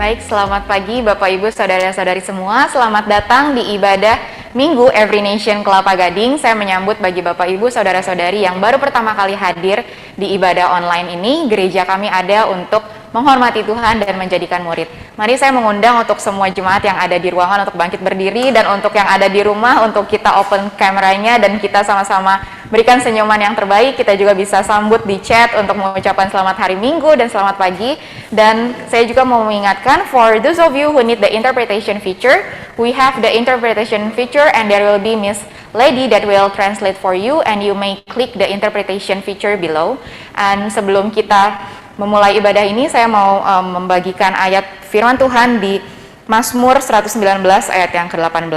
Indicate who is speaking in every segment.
Speaker 1: Baik, selamat pagi Bapak Ibu, Saudara-saudari semua. Selamat datang di ibadah Minggu Every Nation Kelapa Gading. Saya menyambut bagi Bapak Ibu, Saudara-saudari yang baru pertama kali hadir di ibadah online ini. Gereja kami ada untuk menghormati Tuhan dan menjadikan murid. Mari saya mengundang untuk semua jemaat yang ada di ruangan untuk bangkit berdiri, dan untuk yang ada di rumah untuk kita open kameranya dan kita sama-sama berikan senyuman yang terbaik. Kita juga bisa sambut di chat untuk mengucapkan selamat hari Minggu dan selamat pagi. Dan saya juga mau mengingatkan, for those of you who need the interpretation feature, we have the interpretation feature and there will be Miss Lady that will translate for you, and you may click the interpretation feature below. And sebelum kita memulai ibadah ini, saya mau membagikan ayat firman Tuhan di Mazmur 119 ayat yang ke-18.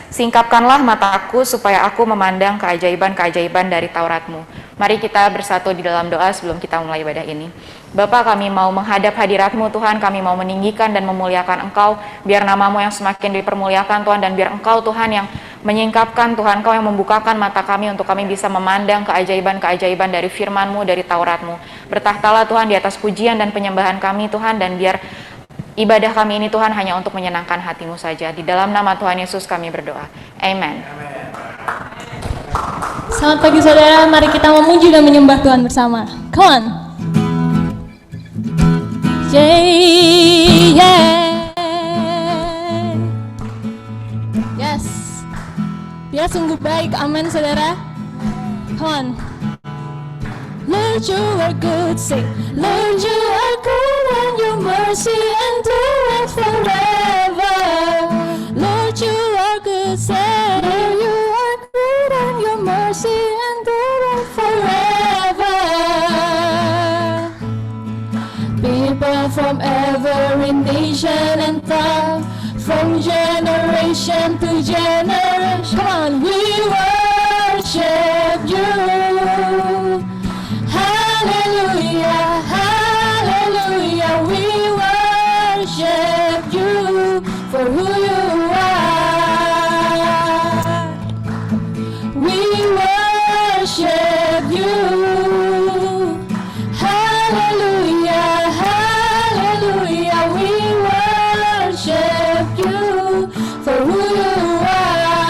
Speaker 1: Singkapkanlah mataku supaya aku memandang keajaiban-keajaiban dari Taurat-Mu. Mari kita bersatu di dalam doa sebelum kita mulai ibadah ini. Bapa, kami mau menghadap hadirat-Mu Tuhan, kami mau meninggikan dan memuliakan Engkau, biar nama-Mu yang semakin dipermuliakan Tuhan, dan biar Engkau Tuhan yang menyingkapkan Tuhan, Engkau yang membukakan mata kami untuk kami bisa memandang keajaiban-keajaiban dari firman-Mu, dari Taurat-Mu. Bertahtalah Tuhan di atas pujian dan penyembahan kami Tuhan, dan biar ibadah kami ini Tuhan hanya untuk menyenangkan hati-Mu saja. Di dalam nama Tuhan Yesus kami berdoa. Amen.
Speaker 2: Selamat pagi saudara, mari kita memuji dan menyembah Tuhan bersama. Come on. Yeah. Yes. Dia sungguh baik, amin saudara. Come on. Lord, you are good, say, Lord, you are good, and your mercy endureth forever. Lord, you are good, say, Lord, you are good, and your mercy endureth forever. People from every nation and tongue, from generation to generation, come on, we worship you. Hallelujah, hallelujah, we worship you for who you are. We worship you. Hallelujah, hallelujah, we worship you for who you are.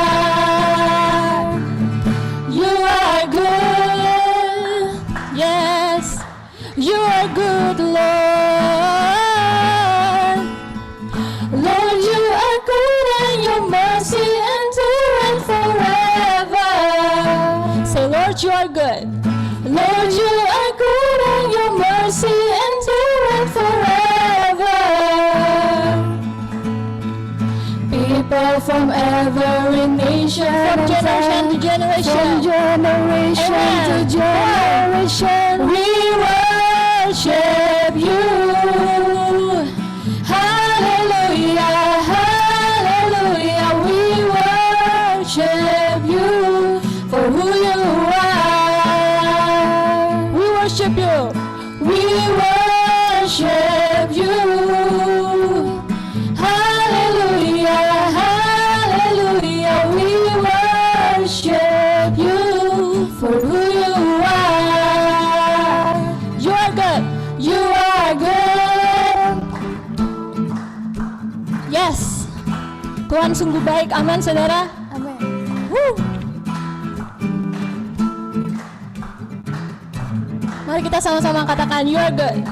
Speaker 2: You are good, yes, you are good, Lord. Lord, you are good, and your mercy endureth forever. Say, Lord, you are good. Lord, you are good, and your mercy endureth forever. People from every nation, from generation to generation, from generation to generation, we worship you. Hallelujah, hallelujah, we worship you for who you are. We worship you. We worship you. Hallelujah, hallelujah, we worship you for who you are. You are good. You are good. Yes. Tuhan sungguh baik. Amin, saudara. Amin. Mari kita sama-sama katakan, you are good.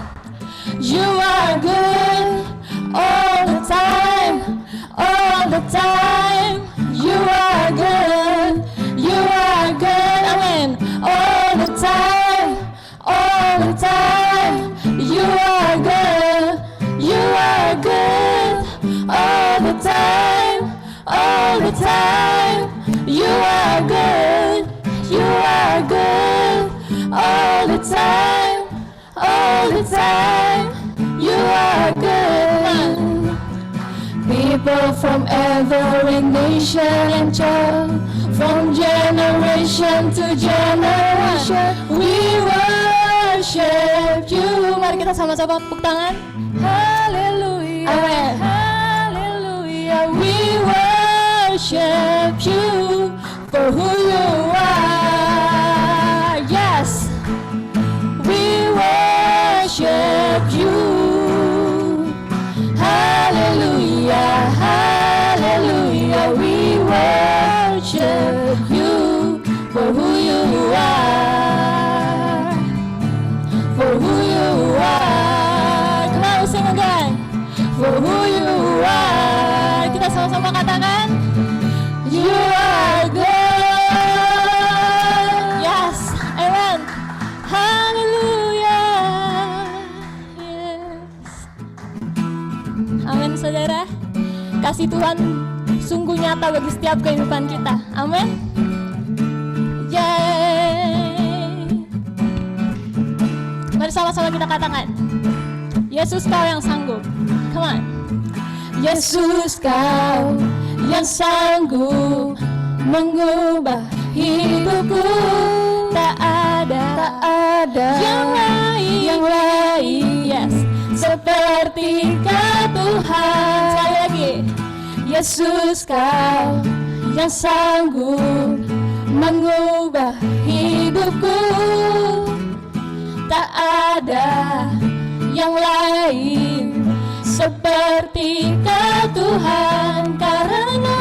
Speaker 2: You are good all the time, all the time. You are good, you are good, amen. All the time, all the time. You are good, you are good. All the time, all the time. You are good, you are good. All the time, all the time. You are good. People from every nation and tongue, from generation to generation, we worship you. Mari kita sama-sama tepuk tangan. Hallelujah, amen. Hallelujah, we worship you for who you are. Yes, we worship you. Hallelujah. Kasih Tuhan sungguh nyata bagi setiap kehidupan kita. Amin. Yeay. Mari sama-sama kita katakan, Yesus kau yang sanggup. Come on. Yesus kau yang sanggup mengubah hidupku. Tak ada yang lain, yes, seperti kau Tuhan. Sekali lagi, Yesus kau yang sanggup mengubah hidupku. Tak ada yang lain seperti kau Tuhan, karena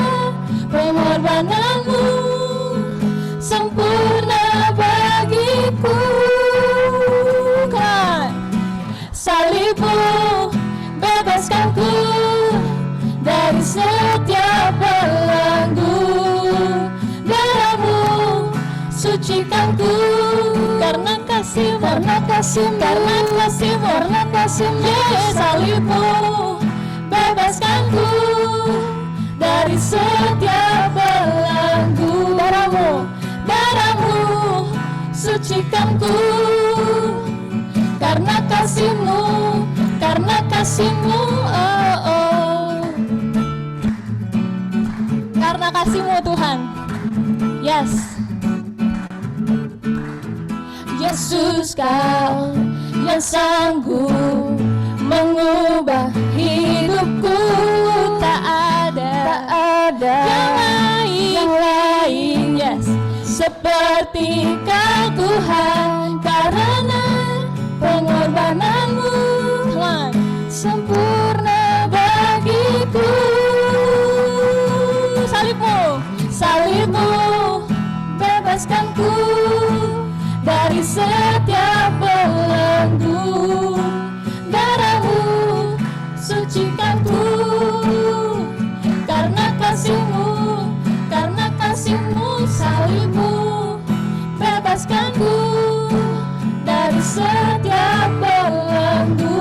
Speaker 2: pengorbananmu sempurna bagiku. Kan salibmu bebaskanku dari setiap belenggu, darahmu sucikanku karena kasihmu, karena kasihmu, karena kasihmu, karena kasihmu. Yesus salibmu bebaskanku dari setiap belenggu, darahmu sucikanku karena kasihmu, karena kasihmu, oh, oh. Karena kasihmu Tuhan, yes. Yesus kau yang sanggup mengubah hidupku. Tak ada yang lain, yes, seperti kau Tuhan, karena pengorbananmu sempurna bagiku. Salibmu bebaskanku dari setiap belenggu, darahmu sucikanku karena kasihmu, karena kasihmu. Salibmu bebaskanku dari setiap belenggu,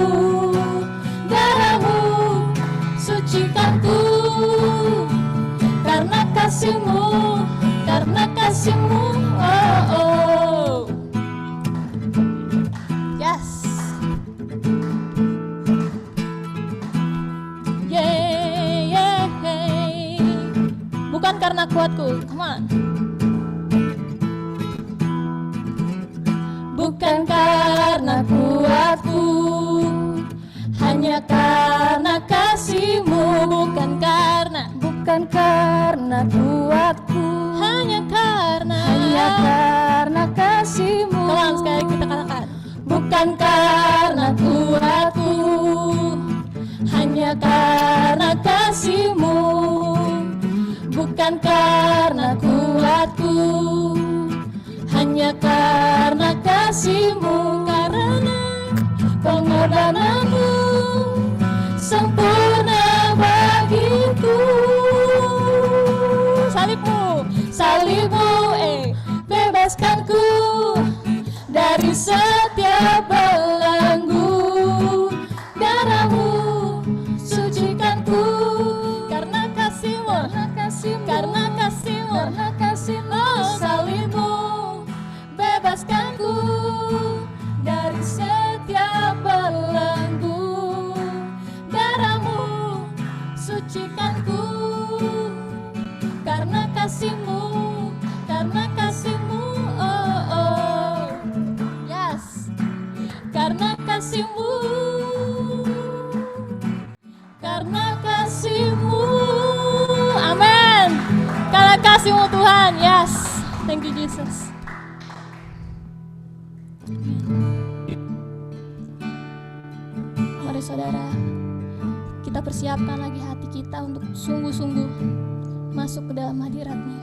Speaker 2: darahmu sucikanku karena kasihmu, karena kasihmu, oh, oh. Yes. Yeah, yeah, yeah. Bukan karena kuatku, come on. Bukan karena kuatku, hanya karena kasihmu. Bukan karena kuatku, hanya karena kasihmu. Tolong sekali kita katakan, bukan karena kuatku, hanya karena kasihmu. Bukan karena kuatku, hanya karena kasihmu, karena pengorbananmu sempurna bagiku. Salibmu bebaskanku dari setiap belenggu, darahmu sucikanku karena kasihmu, karena kasihmu, karena kasihmu. Oh, salibmu bebaskanku dari setiap belenggu, darahmu sucikanku karena kasihmu, karena kasihmu, oh, oh. Yes, karena kasihmu, karena kasihmu. Amin. Karena kasihmu Tuhan, yes. Thank you Jesus. Mari saudara, kita persiapkan lagi hati kita untuk sungguh-sungguh masuk ke dalam hadirat-Nya.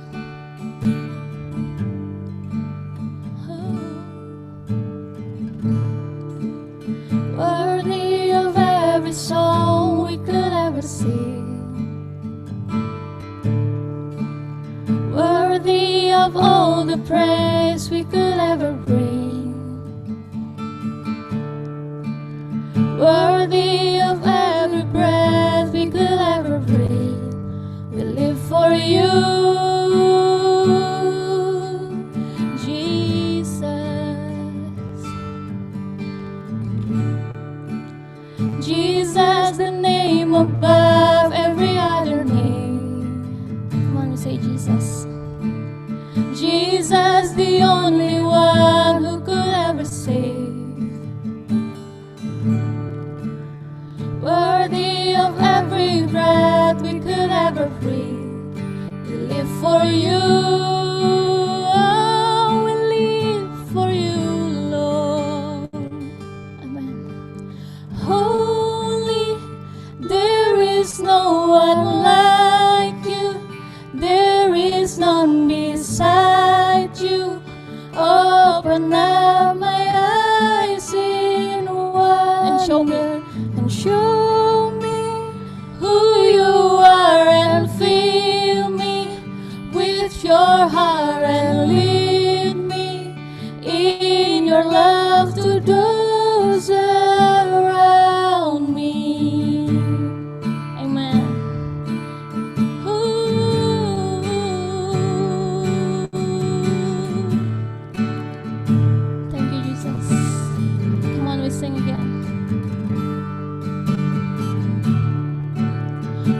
Speaker 2: Worthy of every song we could ever sing, worthy of all the praise we could ever bring, worthy of every breath we could ever breathe. for you, Jesus. Jesus, the name above every other name. Come on, we say Jesus. Jesus, the only one who could ever save. Worthy of every breath we could ever breathe. We live for you. Oh, we live for you, Lord. Amen. Holy, there is no one like you. There is none beside you. Open up my eyes in wonder and show me who you are, and fill me with your heart, and lead me in your love to those around me. Amen. Thank you, Jesus. Come on, we sing again.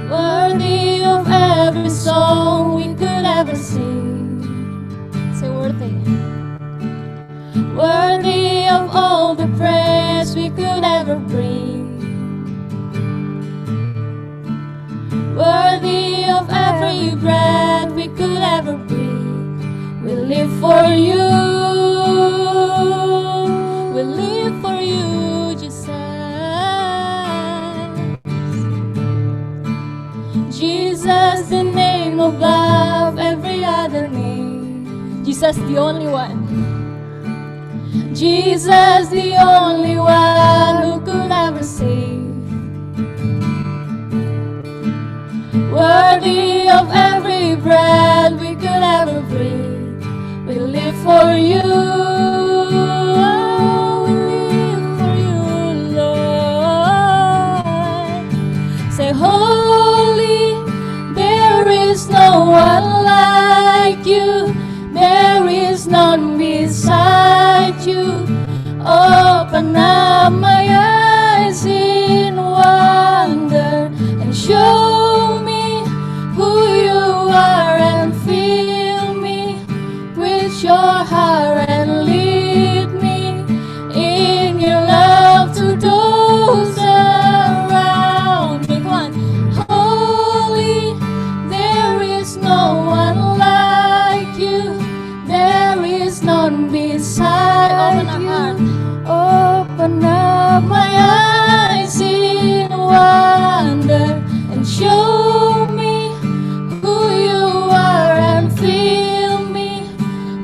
Speaker 2: Worthy of every song we could ever sing. Say worthy. Worthy of all the praise we could ever bring. Worthy of every breath we could ever breathe. We live for you. We live for you, Jesus. Jesus, the name above every other name. Jesus, the only one. Jesus, the only one who could ever save. Worthy of every breath we could ever breathe. We live for you. Oh, we live for you, Lord. Say, holy, there is no one like you. There is none beside you. Open up my eyes in wonder and show me who you are, and fill me with your heart, and lead me in your love to those around me. Come on. Holy, there is no one like you. There is none beside you. Open up my eyes in wonder and show me who you are, and fill me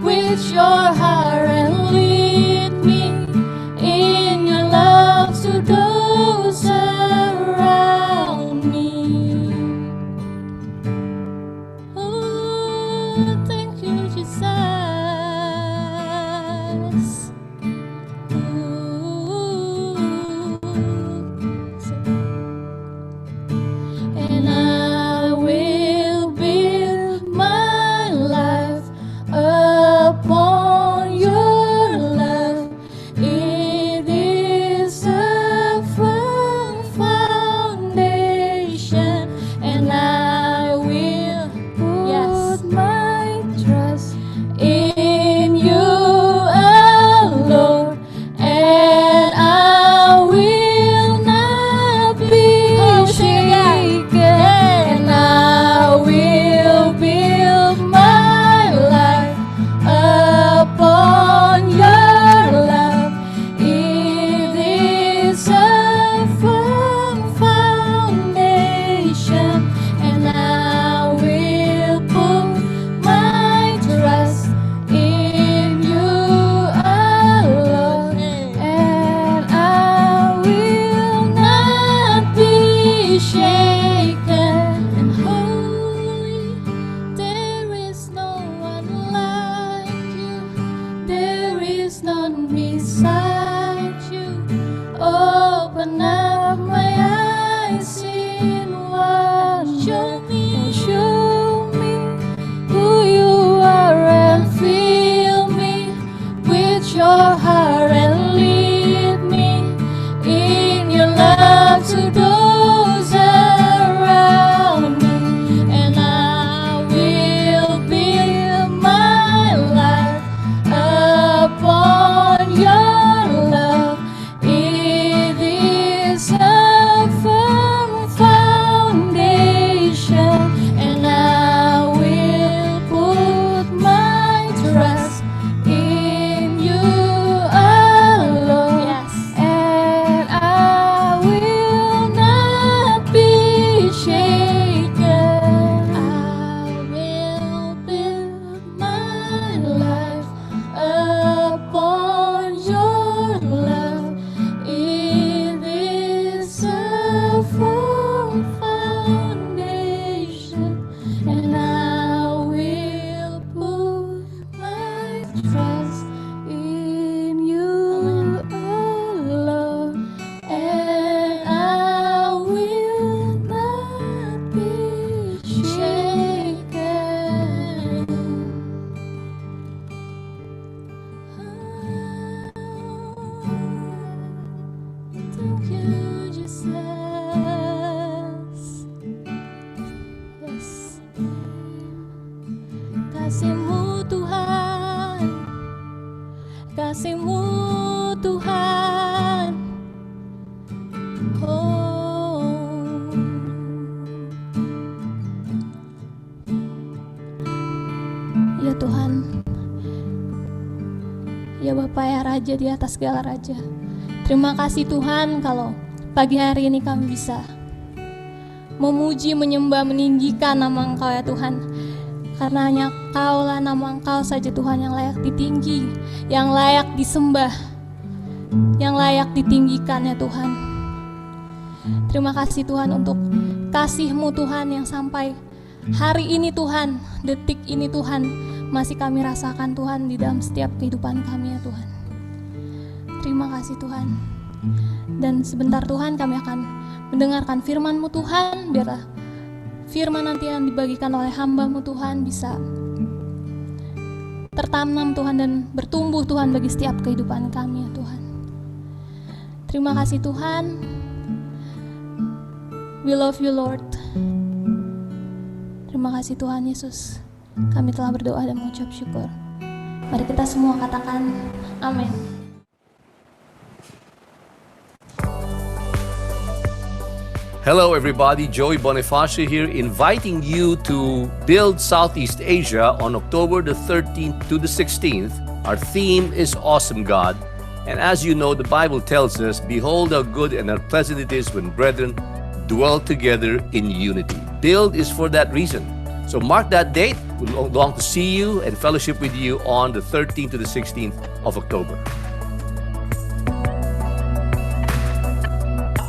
Speaker 2: with your heart, and lead me in your love to those around me. Oh, thank you, Jesus. And I will build my life upon your love. It is a firm foundation, and I will put my trust in you alone, and I will not be shaken, and I will build my life upon your love. It is a firm foundation, and kasih-Mu Tuhan, kasih-Mu Tuhan. Oh, ya Tuhan, ya Bapa ya Raja di atas segala raja, terima kasih Tuhan kalau pagi hari ini kami bisa memuji, menyembah, meninggikan nama Engkau ya Tuhan. Karena hanya Kaulah, nama Engkau saja Tuhan yang layak ditinggi, yang layak disembah, yang layak ditinggikan ya Tuhan. Terima kasih Tuhan untuk kasih-Mu Tuhan yang sampai hari ini Tuhan, detik ini Tuhan, masih kami rasakan Tuhan di dalam setiap kehidupan kami ya Tuhan. Terima kasih Tuhan. Dan sebentar Tuhan kami akan mendengarkan firman-Mu Tuhan, biarlah firman nanti yang dibagikan oleh hamba-Mu Tuhan bisa tertanam Tuhan dan bertumbuh Tuhan bagi setiap kehidupan kami ya Tuhan. Terima kasih Tuhan. We love you Lord. Terima kasih Tuhan Yesus. Kami telah berdoa dan mengucap syukur. Mari kita semua katakan amin.
Speaker 3: Hello everybody, Joey Bonifacio here, inviting you to Build Southeast Asia on October the 13th to the 16th. Our theme is Awesome God. And as you know, the Bible tells us, behold how good and how pleasant it is when brethren dwell together in unity. Build is for that reason. So mark that date. We long to see you and fellowship with you on the 13th to the 16th of October.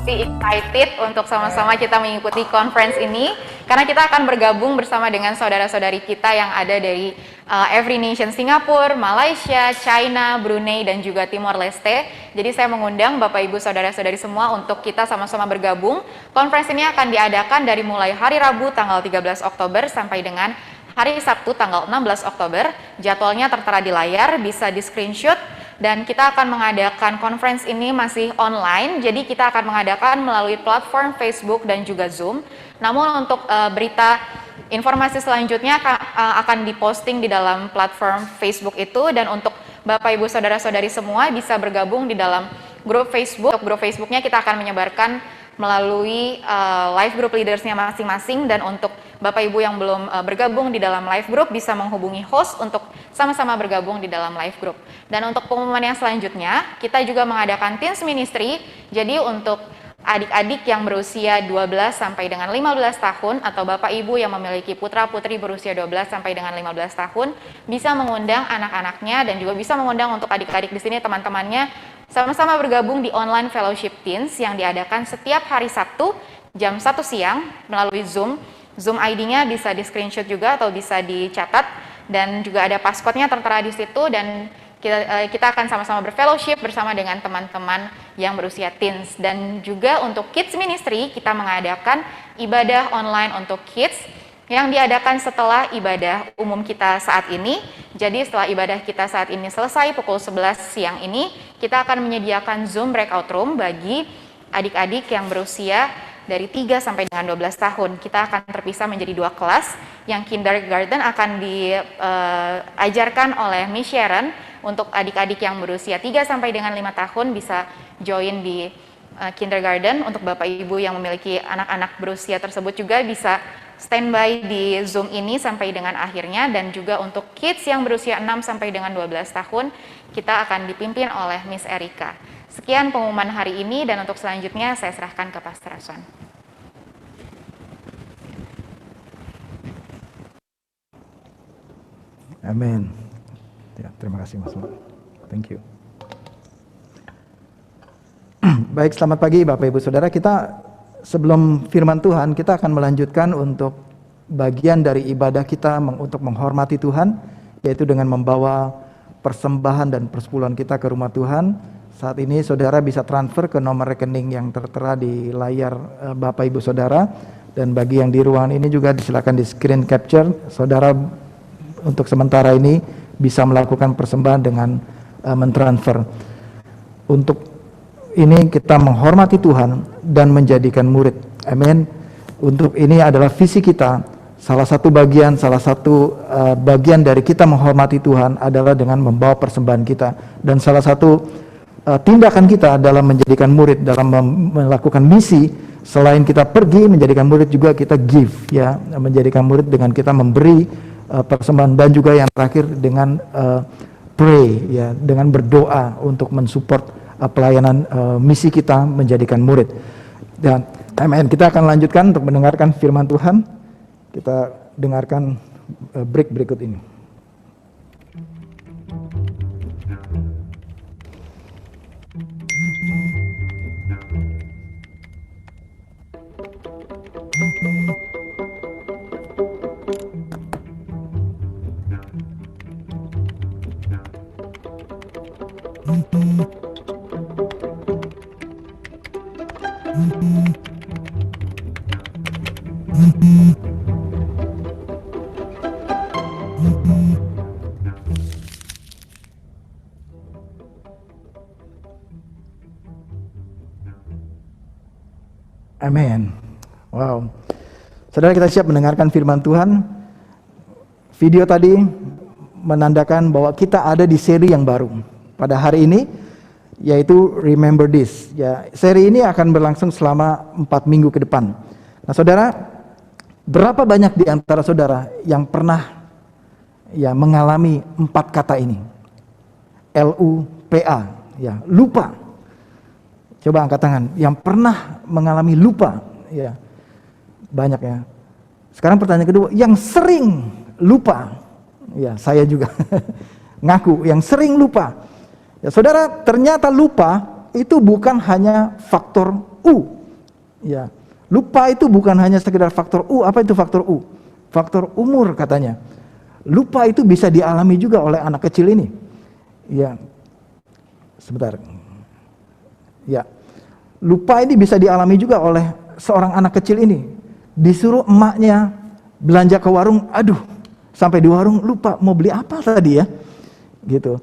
Speaker 1: Excited untuk sama-sama kita mengikuti conference ini karena kita akan bergabung bersama dengan saudara-saudari kita yang ada dari Every Nation Singapura, Malaysia, China, Brunei dan juga Timor Leste. Jadi saya mengundang Bapak Ibu saudara-saudari semua untuk kita sama-sama bergabung. Conference ini akan diadakan dari mulai hari Rabu tanggal 13 Oktober sampai dengan hari Sabtu tanggal 16 Oktober. Jadwalnya tertera di layar, bisa di screenshot. Dan kita akan mengadakan conference ini masih online, jadi kita akan mengadakan melalui platform Facebook dan juga Zoom. Namun untuk berita informasi selanjutnya akan diposting di dalam platform Facebook itu, dan untuk Bapak Ibu Saudara-saudari semua bisa bergabung di dalam grup Facebook. Untuk grup Facebooknya kita akan menyebarkan melalui live group leadersnya masing-masing, dan untuk Bapak Ibu yang belum bergabung di dalam live group bisa menghubungi host untuk sama-sama bergabung di dalam live group. Dan untuk pengumuman yang selanjutnya, kita juga mengadakan Teens Ministry. Jadi untuk adik-adik yang berusia 12 sampai dengan 15 tahun atau Bapak Ibu yang memiliki putra-putri berusia 12 sampai dengan 15 tahun bisa mengundang anak-anaknya dan juga bisa mengundang untuk adik-adik di sini teman-temannya sama-sama bergabung di online fellowship teens yang diadakan setiap hari Sabtu jam 1 siang melalui Zoom. Zoom ID-nya bisa di screenshot juga atau bisa dicatat, dan juga ada passcode-nya tertera di situ, dan kita akan sama-sama berfellowship bersama dengan teman-teman yang berusia teens. Dan juga untuk Kids Ministry kita mengadakan ibadah online untuk kids yang diadakan setelah ibadah umum kita saat ini. Jadi setelah ibadah kita saat ini selesai pukul 11 siang ini, kita akan menyediakan Zoom breakout room bagi adik-adik yang berusia dari 3 sampai dengan 12 tahun. Kita akan terpisah menjadi 2 kelas. Yang kindergarten akan diajarkan oleh Miss Sharon. Untuk adik-adik yang berusia 3 sampai dengan 5 tahun bisa join di kindergarten. Untuk Bapak Ibu yang memiliki anak-anak berusia tersebut juga bisa standby di Zoom ini sampai dengan akhirnya. Dan juga untuk kids yang berusia 6 sampai dengan 12 tahun kita akan dipimpin oleh Miss Erika. Sekian pengumuman hari ini, dan untuk selanjutnya saya serahkan ke Pastor Aswan.
Speaker 4: Amin. Ya, terima kasih Mas Mak. Thank you. Baik, selamat pagi Bapak Ibu Saudara. Kita sebelum firman Tuhan, kita akan melanjutkan untuk bagian dari ibadah kita untuk menghormati Tuhan, yaitu dengan membawa persembahan dan persepuluhan kita ke rumah Tuhan. Saat ini saudara bisa transfer ke nomor rekening yang tertera di layar Bapak Ibu Saudara, dan bagi yang di ruangan ini juga silakan di screen capture. Saudara untuk sementara ini bisa melakukan persembahan dengan mentransfer. Untuk ini kita menghormati Tuhan dan menjadikan murid. Amin. Untuk ini adalah visi kita salah satu bagian dari kita menghormati Tuhan adalah dengan membawa persembahan kita, dan salah satu tindakan kita dalam menjadikan murid, dalam melakukan misi, selain kita pergi menjadikan murid juga kita give, ya, menjadikan murid dengan kita memberi persembahan, dan juga yang terakhir dengan pray, ya, dengan berdoa untuk mensupport pelayanan misi kita menjadikan murid. Dan amen, kita akan lanjutkan untuk mendengarkan firman Tuhan. Kita dengarkan break berikut ini. Amin. Wow. Saudara, kita siap mendengarkan firman Tuhan. Video tadi menandakan bahwa kita ada di seri yang baru pada hari ini, yaitu Remember This. Ya, seri ini akan berlangsung selama 4 minggu ke depan. Nah, saudara, berapa banyak di antara saudara yang pernah ya mengalami 4 kata ini? LUPA, ya, lupa. Coba angkat tangan yang pernah mengalami lupa, ya. Banyak, ya. Sekarang pertanyaan kedua, yang sering lupa. Ya, saya juga ngaku yang sering lupa. Ya, saudara, ternyata lupa itu bukan hanya faktor U. Ya, lupa itu bukan hanya sekedar faktor U. Apa itu faktor U? Faktor umur katanya. Lupa itu bisa dialami juga oleh anak kecil ini. Ya, sebentar. Ya, lupa ini bisa dialami juga oleh seorang anak kecil ini. Disuruh emaknya belanja ke warung, aduh, sampai di warung lupa mau beli apa tadi, ya, gitu.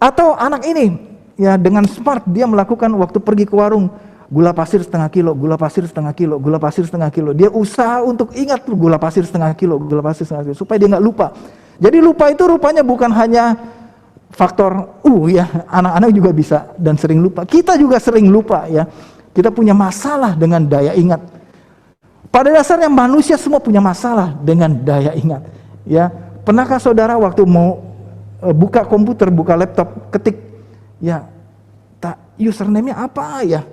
Speaker 4: Atau anak ini, ya, dengan smart dia melakukan waktu pergi ke warung, gula pasir setengah kilo, gula pasir setengah kilo, gula pasir setengah kilo. Dia usaha untuk ingat gula pasir setengah kilo, gula pasir setengah kilo, supaya dia nggak lupa. Jadi lupa itu rupanya bukan hanya faktor ya, anak-anak juga bisa dan sering lupa. Kita juga sering lupa, ya. Kita punya masalah dengan daya ingat. Pada dasarnya manusia semua punya masalah dengan daya ingat, ya. Pernahkah saudara waktu mau buka komputer, buka laptop, ketik, ya, username-nya apa, ya,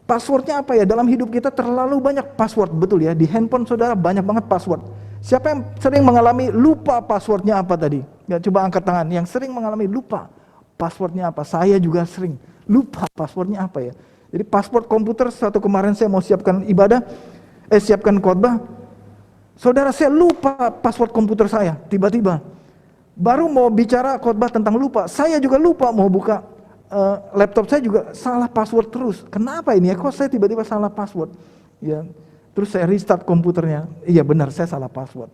Speaker 4: passwordnya apa, ya? Dalam hidup kita terlalu banyak password, betul, ya. Di handphone saudara banyak banget password. Siapa yang sering mengalami lupa passwordnya apa tadi? Ya, coba angkat tangan yang sering mengalami lupa passwordnya apa. Saya juga sering lupa passwordnya apa, ya. Jadi password komputer, satu kemarin saya mau siapkan siapkan khotbah, saudara, saya lupa password komputer saya. Tiba-tiba baru mau bicara khotbah tentang lupa, saya juga lupa mau buka laptop, saya juga salah password terus. Kenapa ini, ya? Kok saya tiba-tiba salah password, ya? Terus saya restart komputernya, iya benar, saya salah password,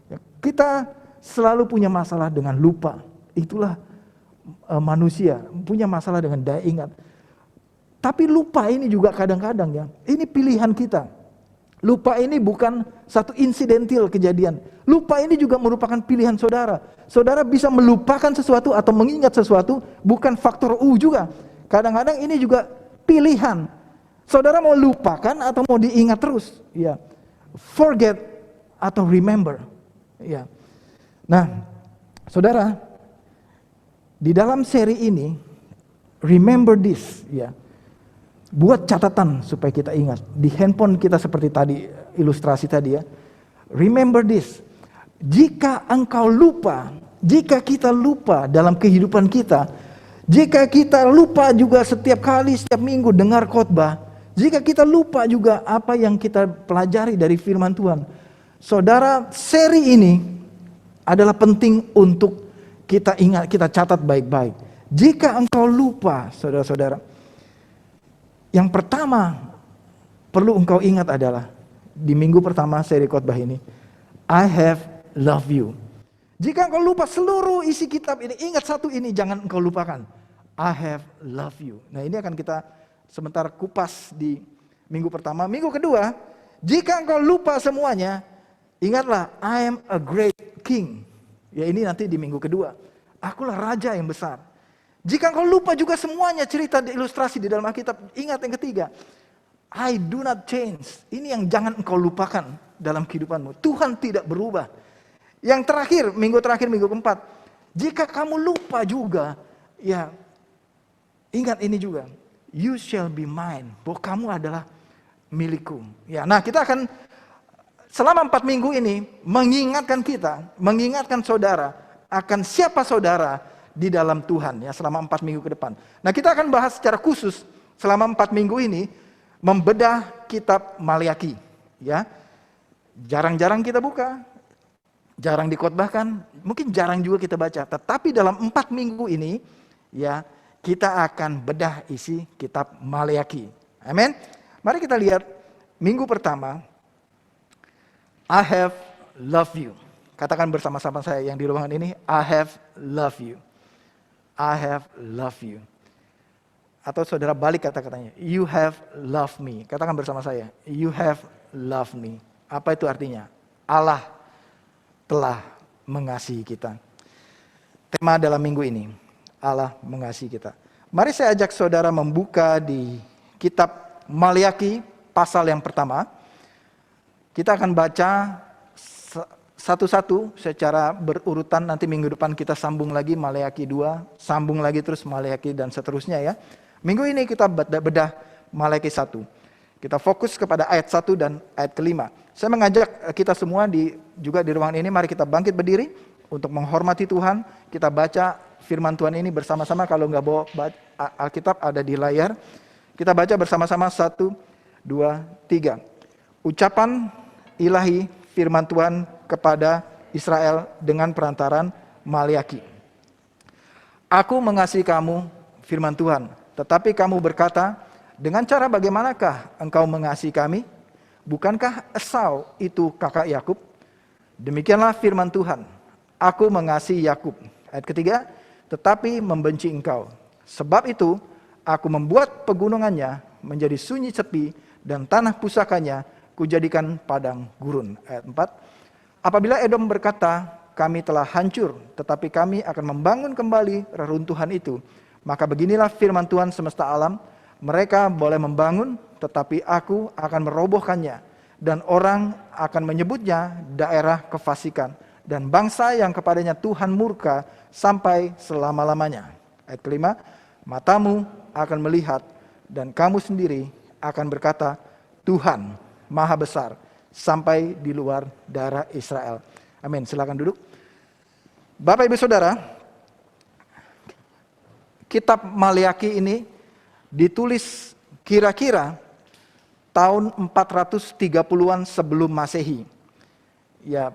Speaker 4: ya. Kita selalu punya masalah dengan lupa. Itulah manusia, punya masalah dengan daya ingat. Tapi lupa ini juga kadang-kadang, ya, ini pilihan kita. Lupa ini bukan satu insidental kejadian. Lupa ini juga merupakan pilihan saudara. Saudara bisa melupakan sesuatu atau mengingat sesuatu, bukan faktor U juga. Kadang-kadang ini juga pilihan. Saudara mau lupakan atau mau diingat terus, ya. Forget atau remember, ya. Nah, saudara, di dalam seri ini Remember This, ya. Buat catatan supaya kita ingat. Di handphone kita seperti tadi, ilustrasi tadi, ya. Remember this. Jika engkau lupa, jika kita lupa dalam kehidupan kita, jika kita lupa juga setiap kali, setiap minggu dengar khotbah, jika kita lupa juga apa yang kita pelajari dari firman Tuhan, saudara, seri ini adalah penting untuk kita ingat, kita catat baik-baik. Jika engkau lupa, saudara-saudara, yang pertama perlu engkau ingat adalah di minggu pertama seri khotbah ini, I have loved you. Jika engkau lupa seluruh isi kitab ini, ingat satu ini, jangan engkau lupakan, I have loved you. Nah, ini akan kita sebentar kupas di minggu pertama. Minggu kedua, jika engkau lupa semuanya, Ingatlah, I am a great king. Ya ini nanti di minggu kedua. Akulah raja yang besar. Jika engkau lupa juga semuanya cerita di ilustrasi di dalam Alkitab, ingat yang ketiga. I do not change. Ini yang jangan engkau lupakan dalam kehidupanmu. Tuhan tidak berubah. Yang terakhir, minggu keempat. Jika kamu lupa juga, ya ingat ini juga. You shall be mine. Bahwa kamu adalah milikku. Ya, nah kita akan selama 4 minggu ini mengingatkan saudara akan siapa saudara di dalam Tuhan ya selama 4 minggu ke depan. Nah kita akan bahas secara khusus selama 4 minggu ini membedah kitab Maliaki. Ya, jarang-jarang kita buka, jarang dikhotbahkan, mungkin jarang juga kita baca. Tetapi dalam 4 minggu ini ya kita akan bedah isi kitab Maliaki. Amin. Mari kita lihat minggu pertama. I have loved you. Katakan bersama-sama saya yang di ruangan ini, I have loved you. I have loved you. Atau saudara balik kata-katanya, you have loved me. Katakan bersama saya, you have loved me. Apa itu artinya? Allah telah mengasihi kita. Tema dalam minggu ini, Allah mengasihi kita. Mari saya ajak saudara membuka di kitab Maliaki pasal yang pertama. Kita akan baca satu-satu secara berurutan. Nanti minggu depan kita sambung lagi Maliaki 2, sambung lagi terus Maliaki dan seterusnya ya. Minggu ini kita bedah Maliaki 1. Kita fokus kepada ayat 1 dan ayat kelima. Saya mengajak kita semua juga di ruangan ini, mari kita bangkit berdiri untuk menghormati Tuhan. Kita baca firman Tuhan ini bersama-sama. Kalau nggak bawa Alkitab ada di layar. Kita baca bersama-sama 1, 2, 3. Ucapan ilahi firman Tuhan kepada Israel dengan perantaran Maliaki. Aku mengasihi kamu, firman Tuhan, tetapi kamu berkata, dengan cara bagaimanakah engkau mengasihi kami? Bukankah Esau itu kakak Yakub? Demikianlah firman Tuhan, aku mengasihi Yakub. Ayat ketiga, tetapi membenci engkau. Sebab itu, aku membuat pegunungannya menjadi sunyi sepi dan tanah pusakanya kujadikan padang gurun. Ayat 4. Apabila Edom berkata, kami telah hancur, tetapi kami akan membangun kembali reruntuhan itu. Maka beginilah firman Tuhan semesta alam, mereka boleh membangun, tetapi aku akan merobohkannya. Dan orang akan menyebutnya daerah kefasikan. Dan bangsa yang kepadanya Tuhan murka sampai selama-lamanya. Ayat kelima, matamu akan melihat, dan kamu sendiri akan berkata, Tuhan Maha besar sampai di luar daerah Israel. Amin. Silakan duduk. Bapak Ibu Saudara, kitab Maliaki ini ditulis kira-kira tahun 430-an sebelum Masehi. Ya,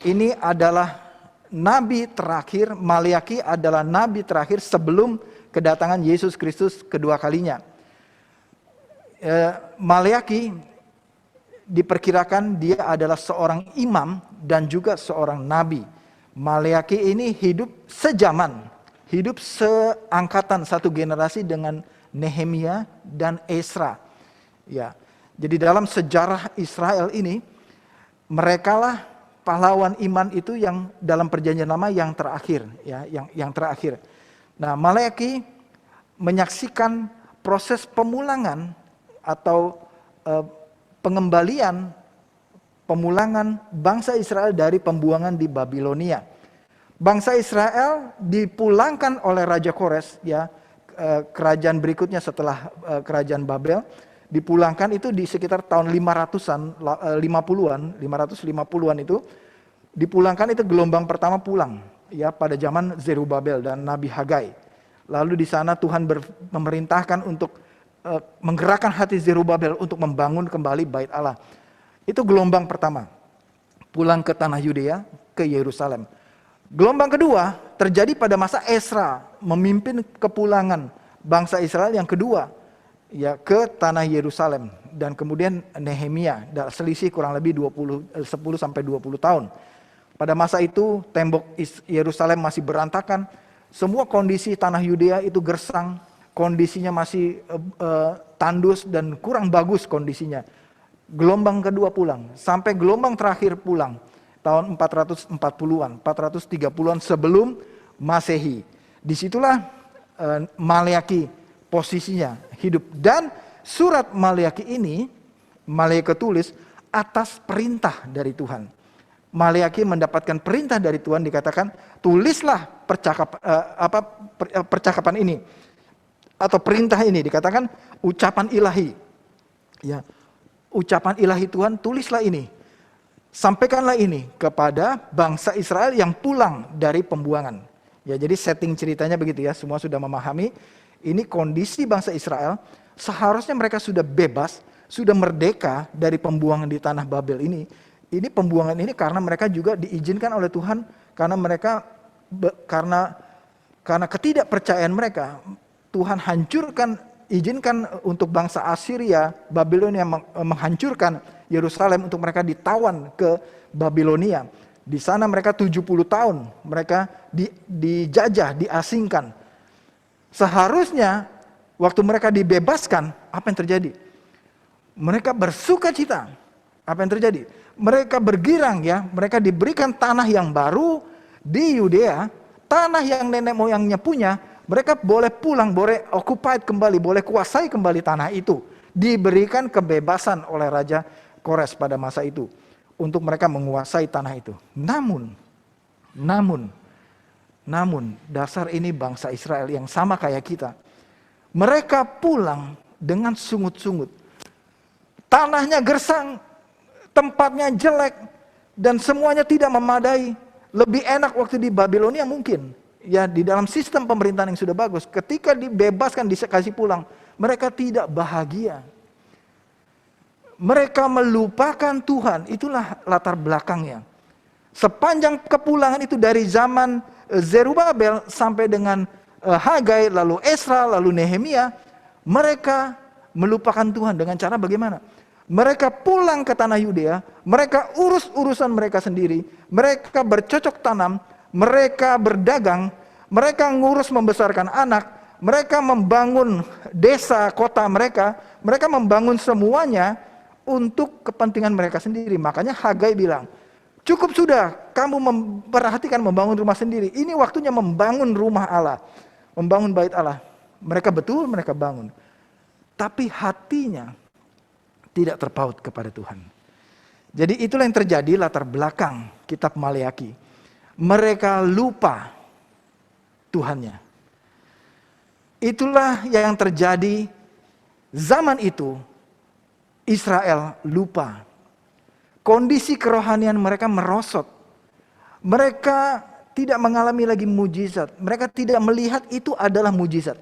Speaker 4: ini adalah nabi terakhir, Maliaki adalah nabi terakhir sebelum kedatangan Yesus Kristus kedua kalinya. Maliaki diperkirakan dia adalah seorang imam dan juga seorang nabi. Maliaki ini hidup sejaman, hidup seangkatan satu generasi dengan Nehemia dan Esra. Ya, jadi dalam sejarah Israel ini, merekalah pahlawan iman itu yang dalam perjanjian lama yang terakhir, ya, yang terakhir. Nah, Maliaki menyaksikan proses pemulangan atau pemulangan bangsa Israel dari pembuangan di Babilonia. Bangsa Israel dipulangkan oleh Raja Kores, ya, kerajaan berikutnya setelah kerajaan Babel, dipulangkan itu di sekitar tahun 550-an itu dipulangkan, itu gelombang pertama pulang ya pada zaman Zerubabel dan Nabi Hagai. Lalu di sana Tuhan memerintahkan untuk menggerakkan hati Zerubabel untuk membangun kembali bait Allah. Itu gelombang pertama. Pulang ke tanah Yudea, ke Yerusalem. Gelombang kedua terjadi pada masa Esra memimpin kepulangan bangsa Israel yang kedua, ya, ke tanah Yerusalem, dan kemudian Nehemia, selisih kurang lebih 10 sampai 20 tahun. Pada masa itu tembok Yerusalem masih berantakan, semua kondisi tanah Yudea itu gersang, kondisinya masih tandus dan kurang bagus kondisinya. Gelombang kedua pulang, sampai gelombang terakhir pulang tahun 440-an, 430-an sebelum Masehi. Disitulah Maleaki posisinya hidup. Dan surat Maleaki ini, Maleaki ketulis atas perintah dari Tuhan. Maleaki mendapatkan perintah dari Tuhan, dikatakan tulislah percakapan ini atau perintah ini, dikatakan ucapan ilahi. Ya, ucapan ilahi Tuhan, tulislah ini. Sampaikanlah ini kepada bangsa Israel yang pulang dari pembuangan. Ya, jadi setting ceritanya begitu ya, semua sudah memahami. Ini kondisi bangsa Israel, seharusnya mereka sudah bebas, sudah merdeka dari pembuangan di tanah Babel ini. Ini pembuangan ini karena mereka juga diizinkan oleh Tuhan, karena mereka karena ketidakpercayaan mereka, Tuhan izinkan untuk bangsa Assyria, Babilonia menghancurkan Yerusalem untuk mereka ditawan ke Babilonia. Di sana mereka 70 tahun, mereka dijajah, diasingkan. Seharusnya waktu mereka dibebaskan, apa yang terjadi? Mereka bersuka cita. Apa yang terjadi? Mereka bergirang ya, mereka diberikan tanah yang baru di Yudea, tanah yang nenek moyangnya punya, mereka boleh pulang, boleh occupied kembali, boleh kuasai kembali tanah itu. Diberikan kebebasan oleh Raja Kores pada masa itu untuk mereka menguasai tanah itu. Namun dasar ini bangsa Israel yang sama kayak kita. Mereka pulang dengan sungut-sungut. Tanahnya gersang, tempatnya jelek, dan semuanya tidak memadai. Lebih enak waktu di Babilonia mungkin. Ya, di dalam sistem pemerintahan yang sudah bagus. Ketika dibebaskan, dikasih pulang, mereka tidak bahagia. Mereka melupakan Tuhan, itulah latar belakangnya. Sepanjang kepulangan itu dari zaman Zerubabel sampai dengan Hagai, lalu Esra, lalu Nehemia, mereka melupakan Tuhan dengan cara bagaimana? Mereka pulang ke tanah Yudea, mereka urus urusan mereka sendiri, mereka bercocok tanam, mereka berdagang, mereka ngurus membesarkan anak, mereka membangun desa, kota mereka membangun semuanya untuk kepentingan mereka sendiri. Makanya Hagai bilang, cukup sudah kamu memperhatikan membangun rumah sendiri. Ini waktunya membangun rumah Allah, membangun bait Allah. Mereka bangun. Tapi hatinya tidak terpaut kepada Tuhan. Jadi itulah yang terjadi latar belakang kitab Maleaki. Mereka lupa Tuhannya. Itulah yang terjadi zaman itu. Israel lupa. Kondisi kerohanian mereka merosot. Mereka tidak mengalami lagi mujizat. Mereka tidak melihat itu adalah mujizat.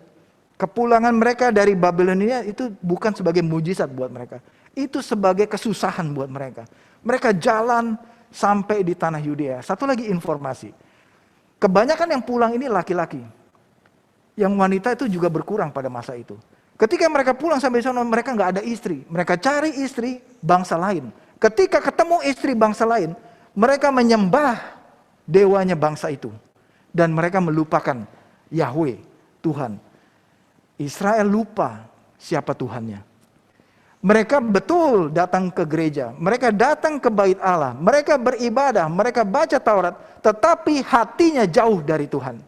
Speaker 4: Kepulangan mereka dari Babilonia itu bukan sebagai mujizat buat mereka. Itu sebagai kesusahan buat mereka. Mereka jalan sampai di tanah Yudea. Satu lagi informasi. Kebanyakan yang pulang ini laki-laki. Yang wanita itu juga berkurang pada masa itu. Ketika mereka pulang sampai sana, mereka nggak ada istri. Mereka cari istri bangsa lain. Ketika ketemu istri bangsa lain, mereka menyembah dewanya bangsa itu. Dan mereka melupakan Yahweh, Tuhan. Israel lupa siapa Tuhannya. Mereka betul datang ke gereja. Mereka datang ke bait Allah. Mereka beribadah, mereka baca Taurat. Tetapi hatinya jauh dari Tuhan.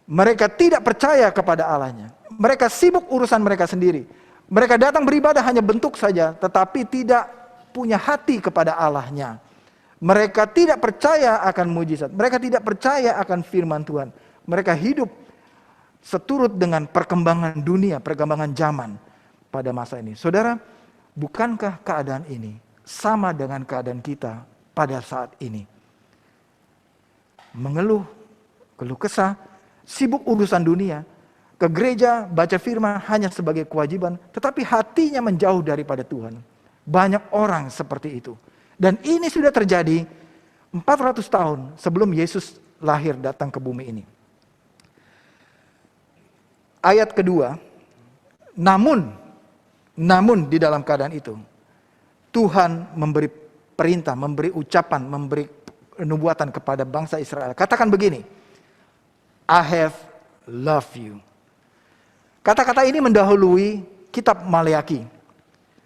Speaker 4: Mereka tidak percaya kepada Allahnya. Mereka sibuk urusan mereka sendiri. Mereka datang beribadah hanya bentuk saja, tetapi tidak punya hati kepada Allahnya. Mereka tidak percaya akan mujizat. Mereka tidak percaya akan firman Tuhan. Mereka hidup seturut dengan perkembangan dunia, perkembangan zaman pada masa ini. Saudara, bukankah keadaan ini sama dengan keadaan kita pada saat ini? Mengeluh, keluh kesah, sibuk urusan dunia, ke gereja, baca firman hanya sebagai kewajiban, tetapi hatinya menjauh daripada Tuhan. Banyak orang seperti itu. Dan ini sudah terjadi 400 tahun sebelum Yesus lahir datang ke bumi ini. Ayat kedua, namun di dalam keadaan itu, Tuhan memberi perintah, memberi ucapan, memberi nubuatan kepada bangsa Israel. Katakan begini, I have loved you. Kata-kata ini mendahului kitab Maleaki.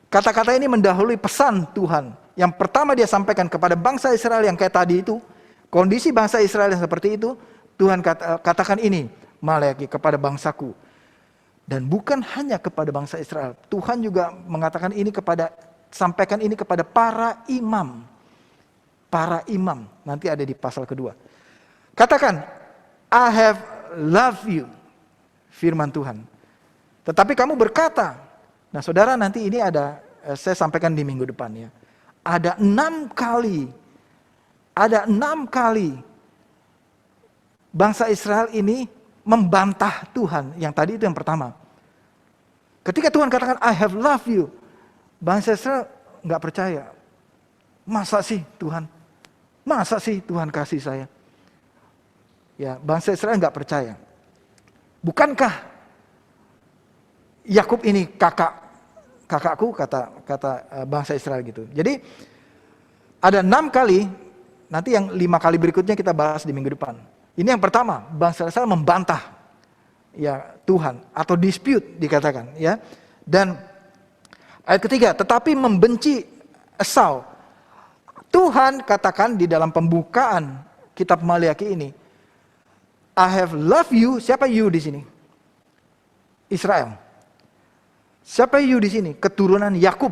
Speaker 4: Kata-kata ini mendahului pesan Tuhan. Yang pertama dia sampaikan kepada bangsa Israel yang kayak tadi itu. Kondisi bangsa Israel yang seperti itu. Tuhan katakan ini, Maleaki, kepada bangsaku. Dan bukan hanya kepada bangsa Israel. Tuhan juga mengatakan ini sampaikan ini kepada para imam. Para imam. Nanti ada di pasal kedua. Katakan, I have loved you. Firman Tuhan. Tetapi kamu berkata, nah saudara nanti ini ada, saya sampaikan di minggu depan ya. Ada 6 kali bangsa Israel ini membantah Tuhan. Yang tadi itu yang pertama. Ketika Tuhan katakan I have loved you, bangsa Israel nggak percaya. Masa sih Tuhan? Masa sih Tuhan kasih saya? Ya, bangsa Israel nggak percaya. Bukankah Yakub ini kakakku, kata bangsa Israel gitu. Jadi ada 6 kali, nanti yang 5 kali berikutnya kita bahas di minggu depan. Ini yang pertama, bangsa Israel membantah ya Tuhan atau dispute dikatakan ya. Dan ayat ketiga, tetapi membenci Esau. Tuhan katakan di dalam pembukaan kitab Maleaki ini, I have loved you. Siapa you di sini? Israel. Siapa you di sini? Keturunan Yakub.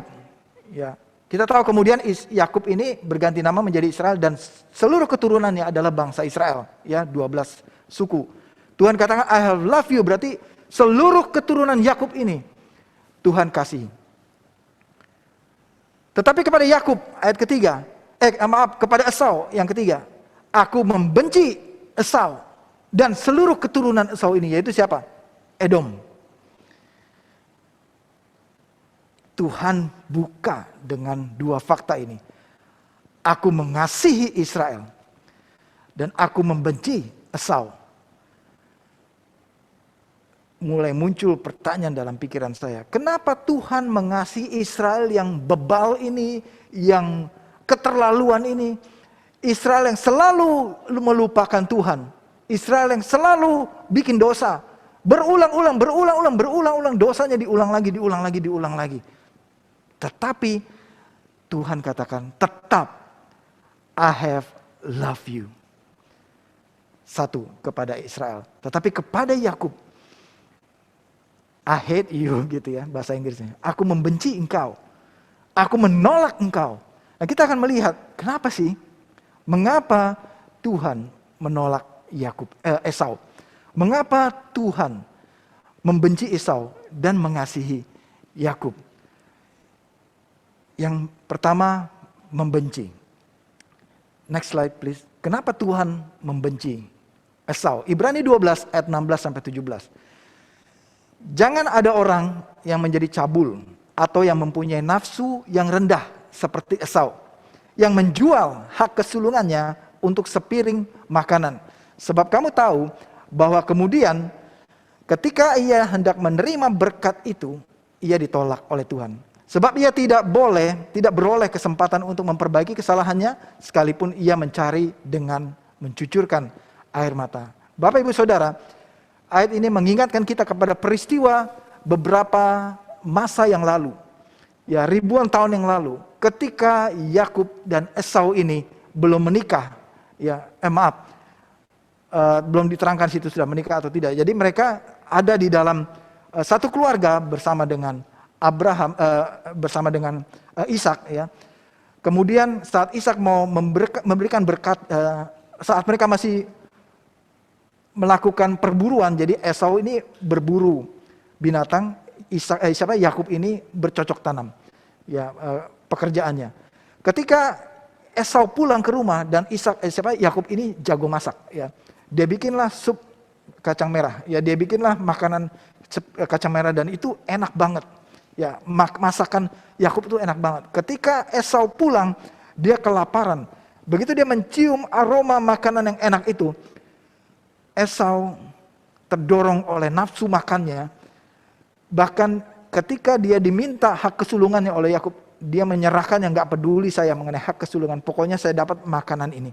Speaker 4: Ya, kita tahu kemudian Yakub ini berganti nama menjadi Israel dan seluruh keturunannya adalah bangsa Israel. Ya, 12 suku. Tuhan katakan I have loved you, berarti seluruh keturunan Yakub ini Tuhan kasih. Tetapi kepada Yakub ayat ketiga, kepada Esau yang ketiga, aku membenci Esau dan seluruh keturunan Esau ini, yaitu siapa? Edom. Tuhan buka dengan 2 fakta ini. Aku mengasihi Israel dan aku membenci Esau. Mulai muncul pertanyaan dalam pikiran saya. Kenapa Tuhan mengasihi Israel yang bebal ini, yang keterlaluan ini? Israel yang selalu melupakan Tuhan. Israel yang selalu bikin dosa. Berulang-ulang dosanya diulang lagi. Tetapi Tuhan katakan tetap I have loved you. Satu, kepada Israel. Tetapi kepada Yakub, I hate you gitu ya bahasa Inggrisnya. Aku membenci engkau. Aku menolak engkau. Nah kita akan melihat kenapa sih? Mengapa Tuhan menolak Esau? Mengapa Tuhan membenci Esau dan mengasihi Yakub? Yang pertama, membenci. Next slide please. Kenapa Tuhan membenci Esau? Ibrani 12 ayat 16 sampai 17. Jangan ada orang yang menjadi cabul atau yang mempunyai nafsu yang rendah seperti Esau, yang menjual hak kesulungannya untuk sepiring makanan. Sebab kamu tahu bahwa kemudian ketika ia hendak menerima berkat itu, ia ditolak oleh Tuhan. Sebab ia tidak beroleh kesempatan untuk memperbaiki kesalahannya, sekalipun ia mencari dengan mencucurkan air mata. Bapak Ibu Saudara, ayat ini mengingatkan kita kepada peristiwa beberapa masa yang lalu. Ya, ribuan tahun yang lalu, ketika Yakub dan Esau ini belum menikah. Belum diterangkan situ sudah menikah atau tidak. Jadi mereka ada di dalam satu keluarga bersama dengan Abraham, bersama dengan Ishak ya. Kemudian saat Ishak mau memberikan berkat, saat mereka masih melakukan perburuan, jadi Esau ini berburu binatang, Yakub ini bercocok tanam ya, pekerjaannya. Ketika Esau pulang ke rumah dan Yakub ini jago masak ya. Dia bikinlah sup kacang merah ya, dia bikinlah makanan kacang merah dan itu enak banget. Ya, masakan Yakub itu enak banget. Ketika Esau pulang, dia kelaparan. Begitu dia mencium aroma makanan yang enak itu, Esau terdorong oleh nafsu makannya. Bahkan ketika dia diminta hak kesulungannya oleh Yakub, dia menyerahkan yang gak peduli saya mengenai hak kesulungan. Pokoknya saya dapat makanan ini.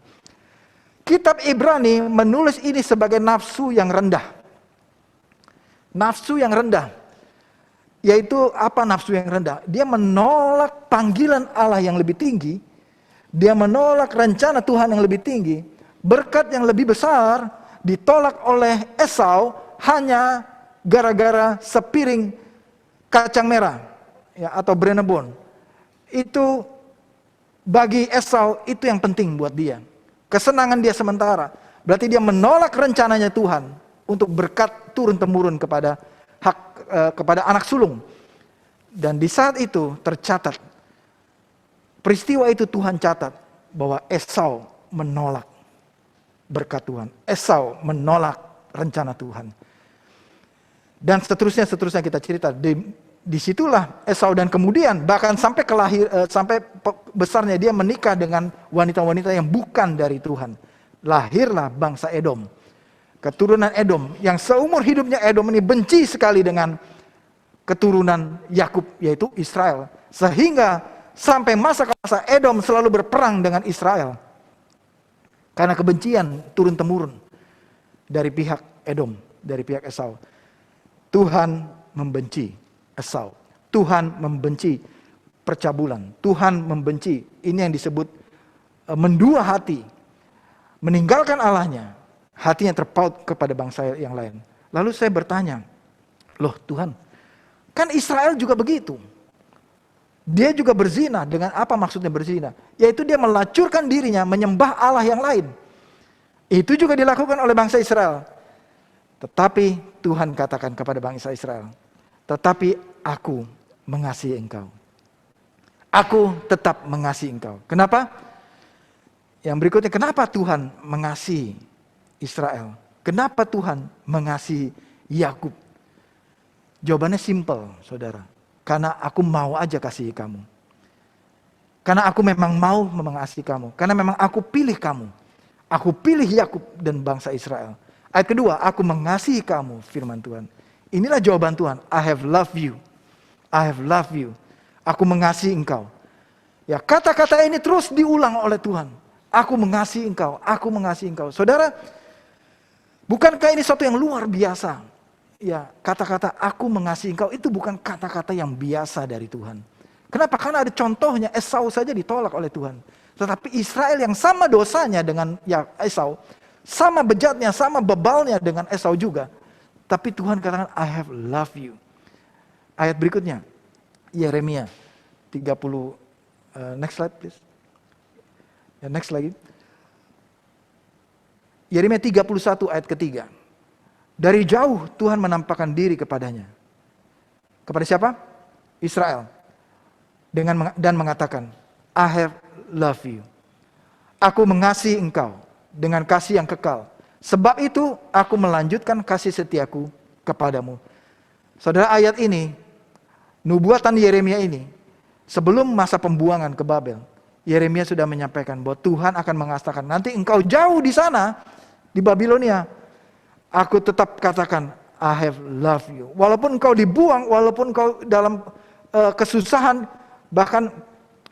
Speaker 4: Kitab Ibrani menulis ini sebagai nafsu yang rendah. Nafsu yang rendah. Yaitu apa nafsu yang rendah? Dia menolak panggilan Allah yang lebih tinggi. Dia menolak rencana Tuhan yang lebih tinggi. Berkat yang lebih besar ditolak oleh Esau hanya gara-gara sepiring kacang merah ya, atau brenebon. Itu bagi Esau itu yang penting buat dia. Kesenangan dia sementara. Berarti dia menolak rencananya Tuhan untuk berkat turun-temurun kepada kepada anak sulung. Dan di saat itu tercatat, peristiwa itu Tuhan catat bahwa Esau menolak berkat Tuhan. Esau menolak rencana Tuhan. Dan seterusnya kita cerita. Disitulah Esau dan kemudian bahkan sampai sampai besarnya dia menikah dengan wanita-wanita yang bukan dari Tuhan. Lahirlah bangsa Edom. Keturunan Edom yang seumur hidupnya Edom ini benci sekali dengan keturunan Yakub yaitu Israel. Sehingga sampai masa Edom selalu berperang dengan Israel. Karena kebencian turun-temurun dari pihak Edom, dari pihak Esau. Tuhan membenci Esau. Tuhan membenci percabulan. Tuhan membenci, ini yang disebut mendua hati. Meninggalkan Allahnya. Hatinya terpaut kepada bangsa yang lain. Lalu saya bertanya, loh Tuhan, kan Israel juga begitu. Dia juga berzina. Dengan apa maksudnya berzina? Yaitu dia melacurkan dirinya menyembah Allah yang lain. Itu juga dilakukan oleh bangsa Israel. Tetapi Tuhan katakan kepada bangsa Israel, tetapi aku mengasihi engkau. Aku tetap mengasihi engkau. Kenapa? Yang berikutnya, kenapa Tuhan mengasihi Israel? Kenapa Tuhan mengasihi Yakub? Jawabannya simpel, saudara. Karena aku mau aja kasihi kamu. Karena aku memang mau mengasihi kamu. Karena memang aku pilih kamu. Aku pilih Yakub dan bangsa Israel. Ayat kedua, aku mengasihi kamu, firman Tuhan. Inilah jawaban Tuhan. I have loved you. I have loved you. Aku mengasihi engkau. Ya, kata-kata ini terus diulang oleh Tuhan. Aku mengasihi engkau. Aku mengasihi engkau. Saudara, bukankah ini sesuatu yang luar biasa? Ya, kata-kata aku mengasihi engkau itu bukan kata-kata yang biasa dari Tuhan. Kenapa? Karena ada contohnya, Esau saja ditolak oleh Tuhan. Tetapi Israel yang sama dosanya dengan Esau, sama bejatnya, sama bebalnya dengan Esau juga. Tapi Tuhan katakan, I have loved you. Ayat berikutnya, Yeremia 30, next slide please. Ya, next lagi. Yeremia 31 ayat ketiga. Dari jauh Tuhan menampakkan diri kepadanya. Kepada siapa? Israel. Dan mengatakan, I have loved you. Aku mengasihi engkau dengan kasih yang kekal. Sebab itu aku melanjutkan kasih setiaku kepadamu. Saudara, ayat ini, nubuatan Yeremia ini, sebelum masa pembuangan ke Babel, Yeremia sudah menyampaikan bahwa Tuhan akan mengatakan, nanti engkau jauh di sana, di Babilonia, aku tetap katakan, I have loved you. Walaupun engkau dibuang, walaupun engkau dalam kesusahan, bahkan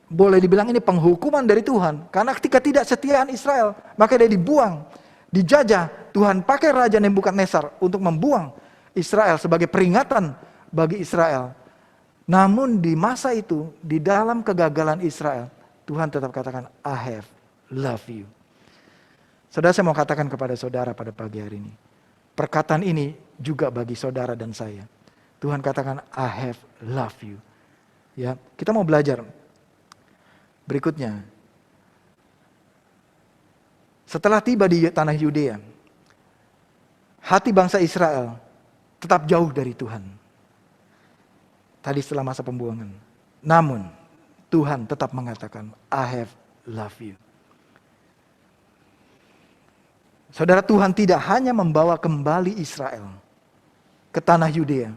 Speaker 4: boleh dibilang ini penghukuman dari Tuhan. Karena ketika tidak setiaan Israel, maka dia dibuang, dijajah. Tuhan pakai Raja Nebukadnezar untuk membuang Israel sebagai peringatan bagi Israel. Namun di masa itu, di dalam kegagalan Israel, Tuhan tetap katakan, I have loved you. Saudara, saya mau katakan kepada saudara pada pagi hari ini. Perkataan ini juga bagi saudara dan saya. Tuhan katakan, I have loved you. Ya, kita mau belajar. Berikutnya. Setelah tiba di tanah Yudea, hati bangsa Israel tetap jauh dari Tuhan. Tadi setelah masa pembuangan. Namun, Tuhan tetap mengatakan, I have loved you. Saudara, Tuhan tidak hanya membawa kembali Israel ke tanah Yudea.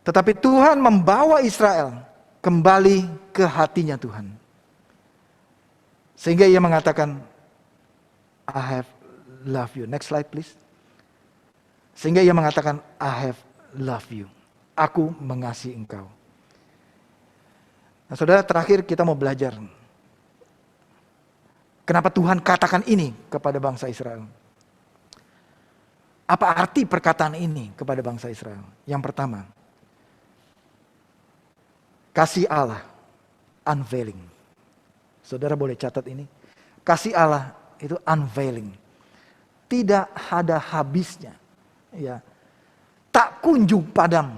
Speaker 4: Tetapi Tuhan membawa Israel kembali ke hatinya Tuhan. Sehingga ia mengatakan, I have loved you. Next slide please. Sehingga ia mengatakan, I have loved you. Aku mengasihi engkau. Nah, saudara, terakhir kita mau belajar. Kenapa Tuhan katakan ini kepada bangsa Israel? Apa arti perkataan ini kepada bangsa Israel? Yang pertama, Kasih Allah unveiling. Saudara boleh catat ini. Kasih Allah itu unveiling. Tidak ada habisnya. Ya. Tak kunjung padam.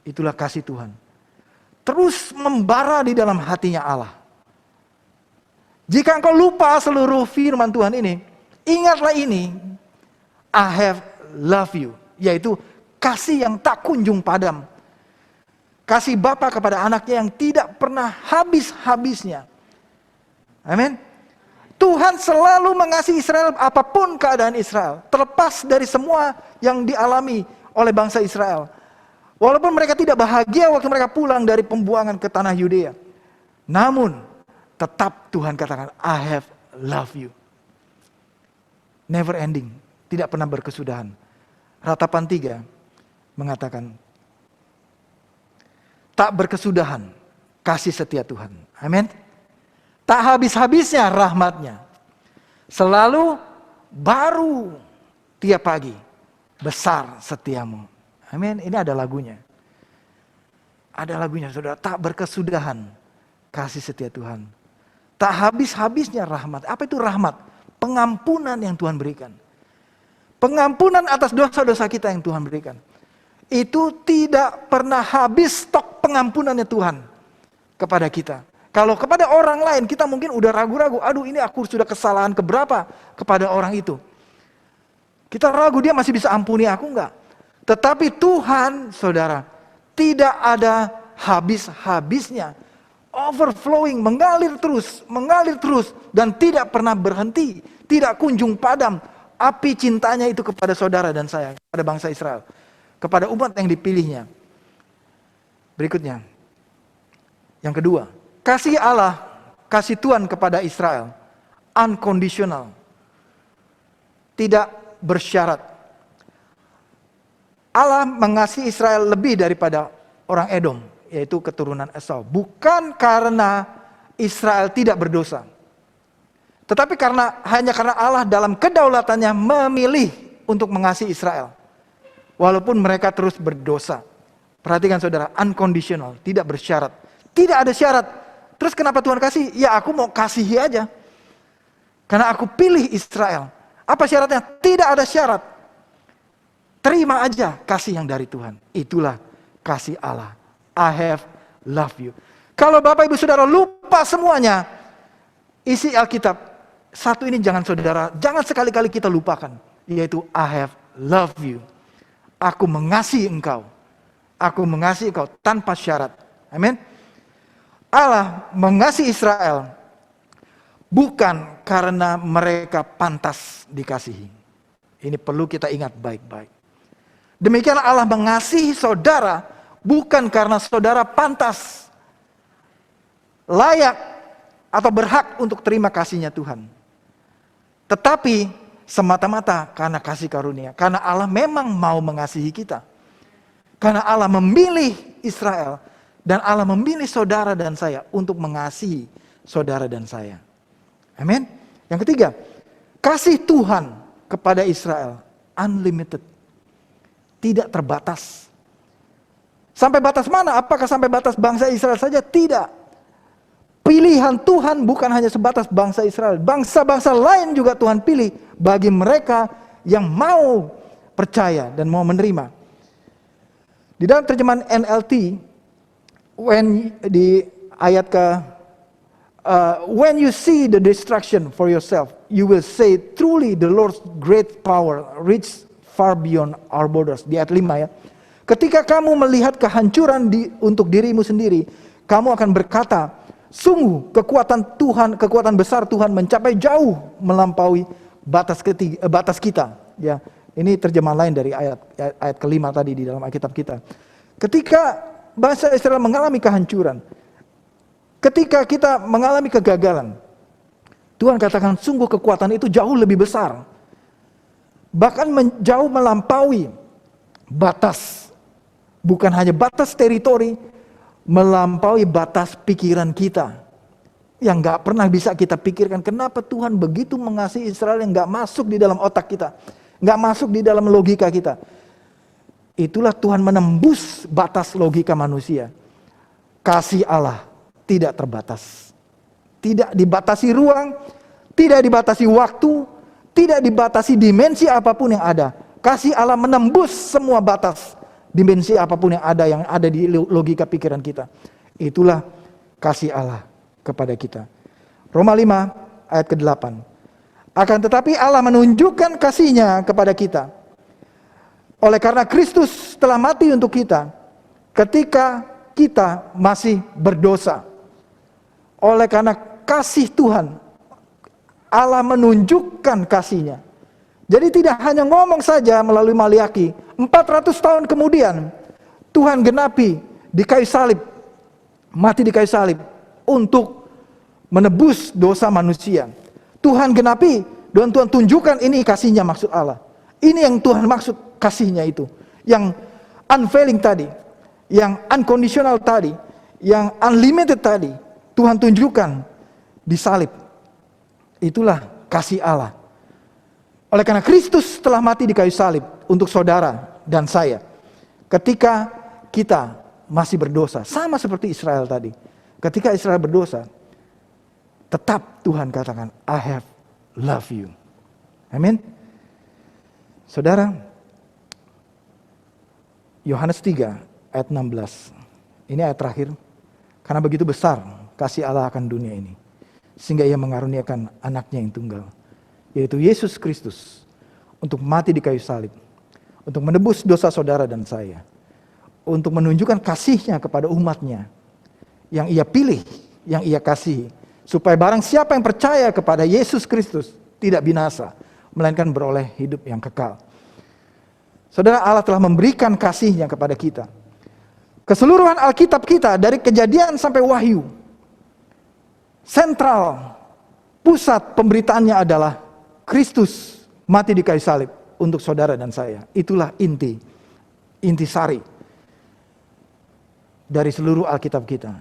Speaker 4: Itulah kasih Tuhan. Terus membara di dalam hatinya Allah. Jika engkau lupa seluruh firman Tuhan ini, ingatlah ini. I have love you. Yaitu kasih yang tak kunjung padam. Kasih Bapa kepada anaknya yang tidak pernah habis-habisnya. Amin. Tuhan selalu mengasihi Israel apapun keadaan Israel. Terlepas dari semua yang dialami oleh bangsa Israel. Walaupun mereka tidak bahagia waktu mereka pulang dari pembuangan ke tanah Yudea. Namun tetap Tuhan katakan, I have love you. Never ending. Tidak pernah berkesudahan. Ratapan 3 mengatakan, tak berkesudahan kasih setia Tuhan. Amin. Tak habis-habisnya rahmatnya. Selalu baru tiap pagi. Besar setiamu. Amin. Ini ada lagunya. Ada lagunya, saudara. Tak berkesudahan kasih setia Tuhan. Tak habis-habisnya rahmat. Apa itu rahmat? Pengampunan yang Tuhan berikan. Pengampunan atas dosa-dosa kita yang Tuhan berikan. Itu tidak pernah habis stok pengampunannya Tuhan kepada kita. Kalau kepada orang lain kita mungkin udah ragu-ragu. Aduh, ini aku sudah kesalahan keberapa kepada orang itu. Kita ragu, dia masih bisa ampuni aku enggak? Tetapi Tuhan, saudara, tidak ada habis-habisnya. Overflowing, mengalir terus. Dan tidak pernah berhenti. Tidak kunjung padam. Api cintanya itu kepada saudara dan saya. Kepada bangsa Israel. Kepada umat yang dipilihnya. Berikutnya. Yang kedua. Kasih Allah, kasih Tuhan kepada Israel. Unconditional. Tidak bersyarat. Allah mengasihi Israel lebih daripada orang Edom, yaitu keturunan Esau. Bukan karena Israel tidak berdosa. Tetapi hanya karena Allah dalam kedaulatannya memilih untuk mengasihi Israel. Walaupun mereka terus berdosa. Perhatikan saudara, unconditional, tidak bersyarat. Tidak ada syarat. Terus kenapa Tuhan kasih? Ya aku mau kasihi aja. Karena aku pilih Israel. Apa syaratnya? Tidak ada syarat. Terima aja kasih yang dari Tuhan. Itulah kasih Allah. I have love you. Kalau Bapak Ibu Saudara lupa semuanya, isi Alkitab, satu ini jangan sekali-kali kita lupakan. Yaitu I have love you. Aku mengasihi engkau. Aku mengasihi engkau tanpa syarat. Amin. Allah mengasihi Israel bukan karena mereka pantas dikasihi. Ini perlu kita ingat baik-baik. Demikian Allah mengasihi saudara bukan karena saudara pantas, layak atau berhak untuk terima kasihnya Tuhan. Tetapi semata-mata karena kasih karunia. Karena Allah memang mau mengasihi kita. Karena Allah memilih Israel. Dan Allah memilih saudara dan saya untuk mengasihi saudara dan saya. Amin. Yang ketiga, kasih Tuhan kepada Israel unlimited. Tidak terbatas. Sampai batas mana? Apakah sampai batas bangsa Israel saja? Tidak. Pilihan Tuhan bukan hanya sebatas bangsa Israel. Bangsa-bangsa lain juga Tuhan pilih bagi mereka yang mau percaya dan mau menerima. Di dalam terjemahan NLT, di ayat when you see the destruction for yourself, you will say, truly the Lord's great power reaches far beyond our borders. Di ayat 5 ya. Ketika kamu melihat kehancuran untuk dirimu sendiri, kamu akan berkata, sungguh kekuatan Tuhan, kekuatan besar Tuhan mencapai jauh melampaui batas kita. Ya, ini terjemahan lain dari ayat kelima tadi di dalam Alkitab kita. Ketika bangsa Israel mengalami kehancuran, ketika kita mengalami kegagalan, Tuhan katakan sungguh kekuatan itu jauh lebih besar. Bahkan jauh melampaui batas. Bukan hanya batas teritori, melampaui batas pikiran kita. Yang gak pernah bisa kita pikirkan. Kenapa Tuhan begitu mengasihi Israel yang gak masuk di dalam otak kita. Gak masuk di dalam logika kita. Itulah Tuhan menembus batas logika manusia. Kasih Allah tidak terbatas. Tidak dibatasi ruang, tidak dibatasi waktu, tidak dibatasi dimensi apapun yang ada. Kasih Allah menembus semua batas dimensi apapun yang ada di logika pikiran kita. Itulah kasih Allah kepada kita. Roma 5 ayat ke-8. Akan tetapi Allah menunjukkan kasih-Nya kepada kita. Oleh karena Kristus telah mati untuk kita ketika kita masih berdosa. Oleh karena kasih Tuhan, Allah menunjukkan kasih-Nya. Jadi tidak hanya ngomong saja melalui Maliaki. 400 tahun kemudian Tuhan genapi di kayu salib, mati di kayu salib untuk menebus dosa manusia. Tuhan genapi dan Tuhan tunjukkan ini kasih-Nya maksud Allah. Ini yang Tuhan maksud kasih-Nya itu. Yang unfailing tadi, yang unconditional tadi, yang unlimited tadi, Tuhan tunjukkan di salib. Itulah kasih Allah. Oleh karena Kristus telah mati di kayu salib untuk saudara dan saya. Ketika kita masih berdosa, sama seperti Israel tadi. Ketika Israel berdosa, tetap Tuhan katakan, I have loved you. Amin. Saudara, Yohanes 3 ayat 16. Ini ayat terakhir. Karena begitu besar kasih Allah akan dunia ini, sehingga Ia mengaruniakan anaknya yang tunggal, yaitu Yesus Kristus, untuk mati di kayu salib, untuk menebus dosa saudara dan saya, untuk menunjukkan kasih-Nya kepada umat-Nya, yang Ia pilih, yang Ia kasihi, supaya barang siapa yang percaya kepada Yesus Kristus tidak binasa, melainkan beroleh hidup yang kekal. Saudara, Allah telah memberikan kasih-Nya kepada kita. Keseluruhan Alkitab kita, dari Kejadian sampai Wahyu, sentral, pusat pemberitaannya adalah Kristus mati di kayu salib untuk saudara dan saya. Itulah intisari dari seluruh Alkitab kita.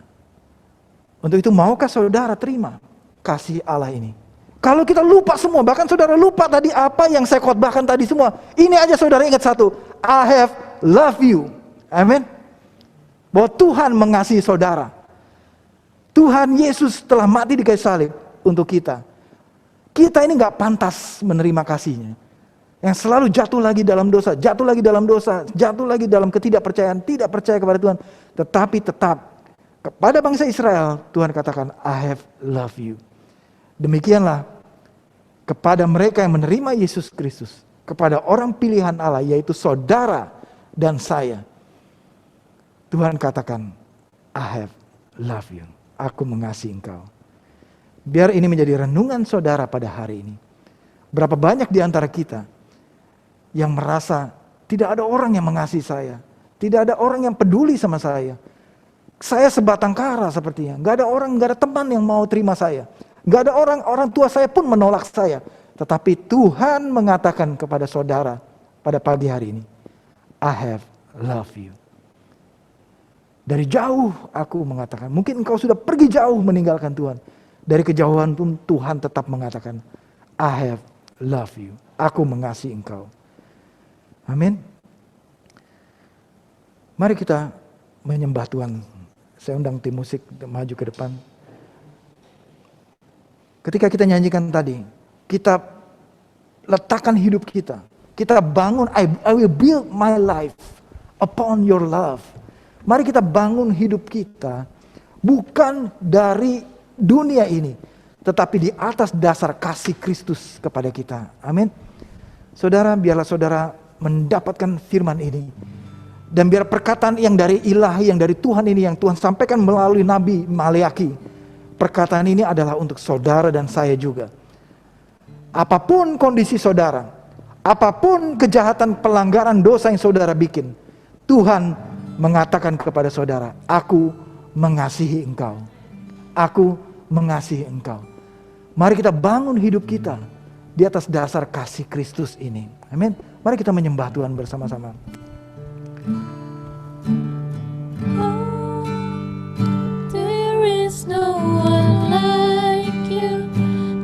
Speaker 4: Untuk itu maukah saudara terima kasih Allah ini? Kalau kita lupa semua, bahkan saudara lupa tadi apa yang saya khotbahkan tadi semua, ini aja saudara ingat satu, I have loved you. Amin. Bahwa Tuhan mengasihi saudara. Tuhan Yesus telah mati di kayu salib untuk kita. Kita ini gak pantas menerima kasih-Nya. Yang selalu jatuh lagi dalam dosa, jatuh lagi dalam dosa, jatuh lagi dalam ketidakpercayaan, tidak percaya kepada Tuhan. Tetapi tetap kepada bangsa Israel, Tuhan katakan, I have loved you. Demikianlah kepada mereka yang menerima Yesus Kristus, kepada orang pilihan Allah, yaitu saudara dan saya. Tuhan katakan, I have loved you. Aku mengasihi engkau. Biar ini menjadi renungan saudara pada hari ini. Berapa banyak di antara kita yang merasa tidak ada orang yang mengasihi saya. Tidak ada orang yang peduli sama saya. Saya sebatang kara sepertinya. Gak ada orang, gak ada teman yang mau terima saya. Gak ada orang tua saya pun menolak saya. Tetapi Tuhan mengatakan kepada saudara pada pagi hari ini, I have loved you. Dari jauh aku mengatakan, mungkin engkau sudah pergi jauh meninggalkan Tuhan. Dari kejauhan pun Tuhan tetap mengatakan, I have loved you. Aku mengasihi engkau. Amin. Mari kita menyembah Tuhan. Saya undang tim musik maju ke depan. Ketika kita nyanyikan tadi, kita letakkan hidup kita. Kita bangun, I will build my life upon your love. Mari kita bangun hidup kita bukan dari dunia ini, tetapi di atas dasar kasih Kristus kepada kita. Amin. Saudara, biarlah saudara mendapatkan firman ini. Dan biar perkataan yang dari ilahi, yang dari Tuhan ini, yang Tuhan sampaikan melalui Nabi Maliaki, perkataan ini adalah untuk saudara dan saya juga. Apapun kondisi saudara, apapun kejahatan, pelanggaran, dosa yang saudara bikin, Tuhan mengatakan kepada saudara, aku mengasihi engkau. Aku mengasihi engkau. Mari kita bangun hidup kita di atas dasar kasih Kristus ini. Amin. Mari kita menyembah Tuhan bersama-sama.
Speaker 2: There is no one like you.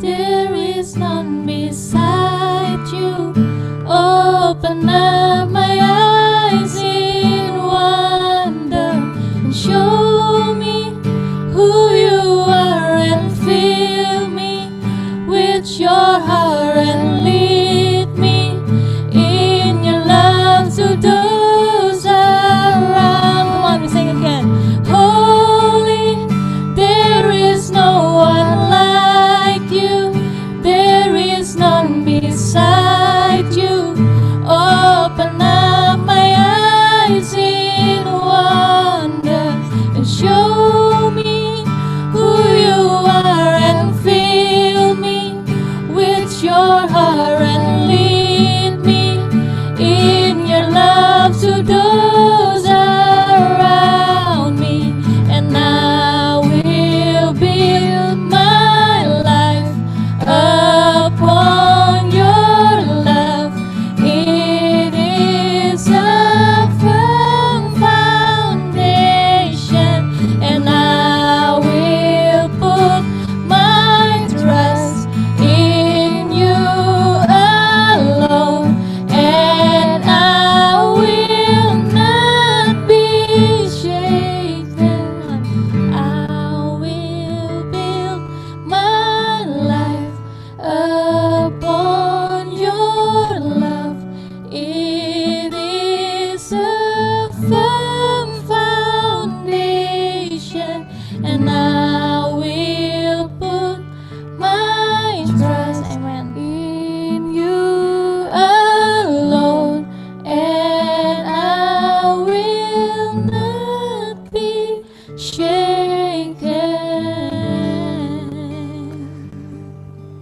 Speaker 2: There is none beside you. Open up my eyes in wonder and show me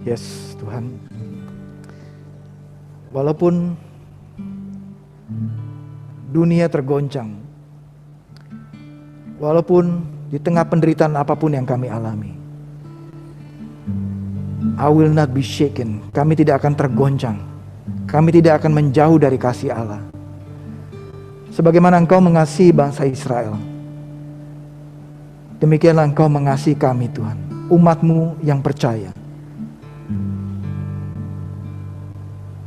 Speaker 4: Yes, Tuhan. Walaupun dunia tergoncang, walaupun di tengah penderitaan apapun yang kami alami, I will not be shaken. Kami tidak akan tergoncang. Kami tidak akan menjauh dari kasih Allah. Sebagaimana Engkau mengasihi bangsa Israel, demikianlah Engkau mengasihi kami, Tuhan, umat-Mu yang percaya.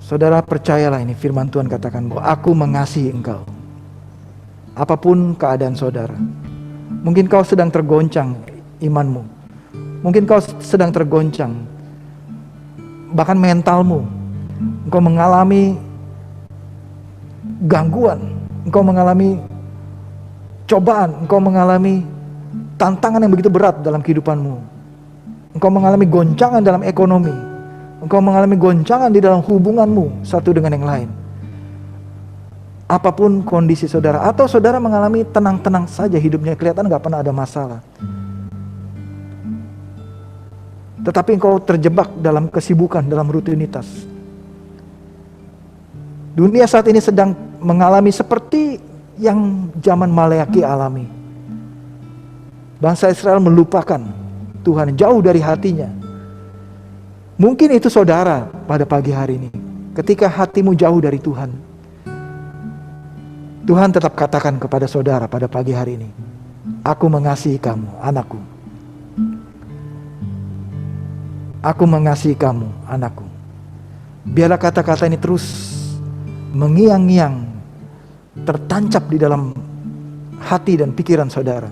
Speaker 4: Saudara, percayalah, ini firman Tuhan katakan bahwa aku mengasihi engkau. Apapun keadaan saudara. Mungkin kau sedang tergoncang imanmu. Mungkin kau sedang tergoncang bahkan mentalmu. Engkau mengalami gangguan. Engkau mengalami cobaan. Engkau mengalami tantangan yang begitu berat dalam kehidupanmu. Engkau mengalami goncangan dalam ekonomi. Engkau mengalami goncangan di dalam hubunganmu satu dengan yang lain. Apapun kondisi saudara, atau saudara mengalami tenang-tenang saja hidupnya, kelihatan gak pernah ada masalah. Tetapi engkau terjebak dalam kesibukan, dalam rutinitas. Dunia saat ini sedang mengalami seperti yang zaman Maleaki alami. Bangsa Israel melupakan Tuhan, jauh dari hatinya. Mungkin itu saudara pada pagi hari ini. Ketika hatimu jauh dari Tuhan, Tuhan tetap katakan kepada saudara pada pagi hari ini, aku mengasihi kamu, anakku. Aku mengasihi kamu, anakku. Biarlah kata-kata ini terus mengiang-ngiang, tertancap di dalam hati dan pikiran saudara,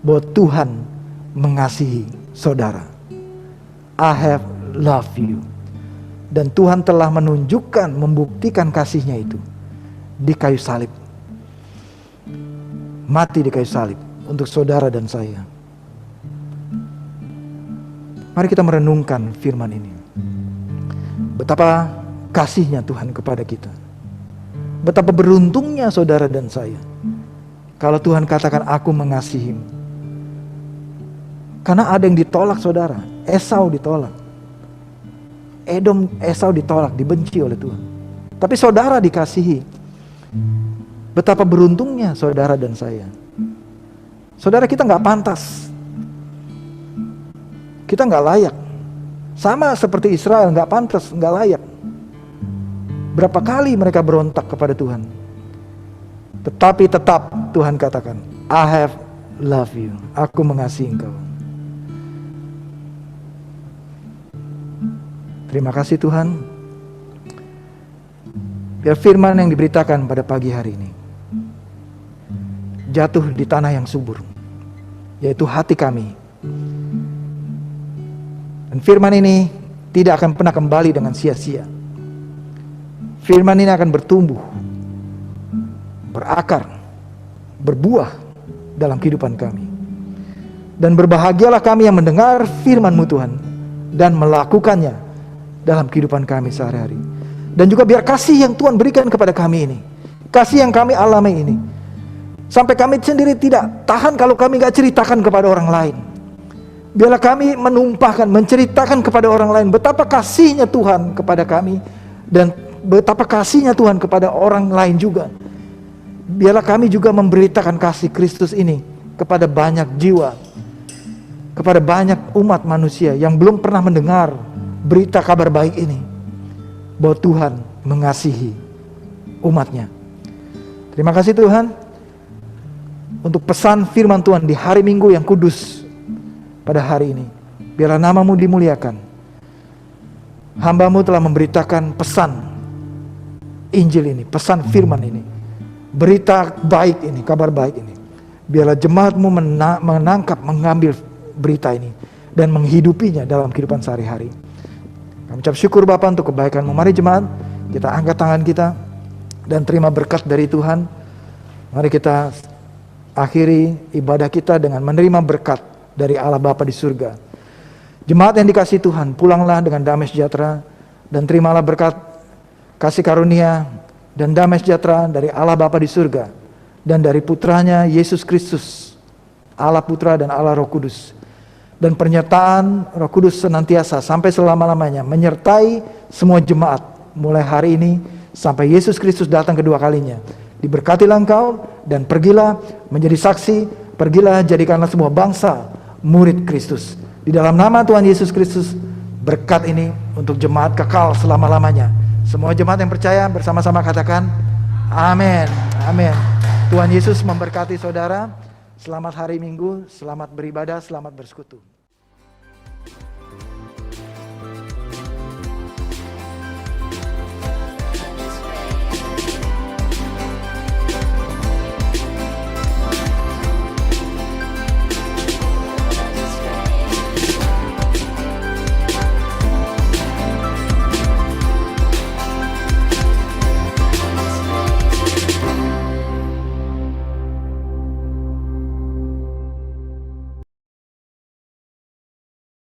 Speaker 4: bahwa Tuhan mengasihi saudara. I have love you. Dan Tuhan telah menunjukkan, membuktikan kasihnya itu di kayu salib. Mati di kayu salib untuk saudara dan saya. Mari kita merenungkan firman ini. Betapa kasihnya Tuhan kepada kita. Betapa beruntungnya saudara dan saya kalau Tuhan katakan aku mengasihimu. Karena ada yang ditolak saudara. Esau ditolak. Esau ditolak, dibenci oleh Tuhan. Tapi saudara dikasihi. Betapa beruntungnya saudara dan saya. Saudara, kita gak pantas. Kita gak layak. Sama seperti Israel, gak pantas, gak layak. Berapa kali mereka berontak kepada Tuhan. Tetapi tetap Tuhan katakan, I have love you. Aku mengasihi engkau. Terima kasih Tuhan. Biar firman yang diberitakan pada pagi hari ini jatuh di tanah yang subur, yaitu hati kami. Dan firman ini tidak akan pernah kembali dengan sia-sia. Firman ini akan bertumbuh, berakar, berbuah dalam kehidupan kami. Dan berbahagialah kami yang mendengar firman-Mu Tuhan dan melakukannya dalam kehidupan kami sehari-hari. Dan juga biar kasih yang Tuhan berikan kepada kami ini, kasih yang kami alami ini, sampai kami sendiri tidak tahan kalau kami gak ceritakan kepada orang lain. Biarlah kami menumpahkan, menceritakan kepada orang lain betapa kasihnya Tuhan kepada kami, dan betapa kasihnya Tuhan kepada orang lain juga. Biarlah kami juga memberitakan kasih Kristus ini kepada banyak jiwa, kepada banyak umat manusia yang belum pernah mendengar berita kabar baik ini, bahwa Tuhan mengasihi umatnya. Terima kasih Tuhan untuk pesan firman Tuhan di hari Minggu yang kudus pada hari ini. Biarlah nama-Mu dimuliakan. Hamba-Mu telah memberitakan pesan Injil ini, pesan firman ini, berita baik ini, kabar baik ini. Biarlah jemaat-Mu menangkap, mengambil berita ini dan menghidupinya dalam kehidupan sehari-hari. Kami ucap syukur Bapa untuk kebaikan-Mu. Mari jemaat, kita angkat tangan kita dan terima berkat dari Tuhan. Mari kita akhiri ibadah kita dengan menerima berkat dari Allah Bapa di surga. Jemaat yang dikasihi Tuhan, pulanglah dengan damai sejahtera dan terimalah berkat, kasih karunia dan damai sejahtera dari Allah Bapa di surga dan dari Putranya Yesus Kristus, Allah Putra dan Allah Roh Kudus. dan penyertaan Roh Kudus senantiasa sampai selama-lamanya menyertai semua jemaat mulai hari ini sampai Yesus Kristus datang kedua kalinya. Diberkatilah engkau dan pergilah menjadi saksi, pergilah jadikanlah semua bangsa murid Kristus. Di dalam nama Tuhan Yesus Kristus, berkat ini untuk jemaat kekal selama-lamanya. Semua jemaat yang percaya bersama-sama katakan amin. Amin. Tuhan Yesus memberkati saudara. Selamat hari Minggu, selamat beribadah, selamat bersekutu.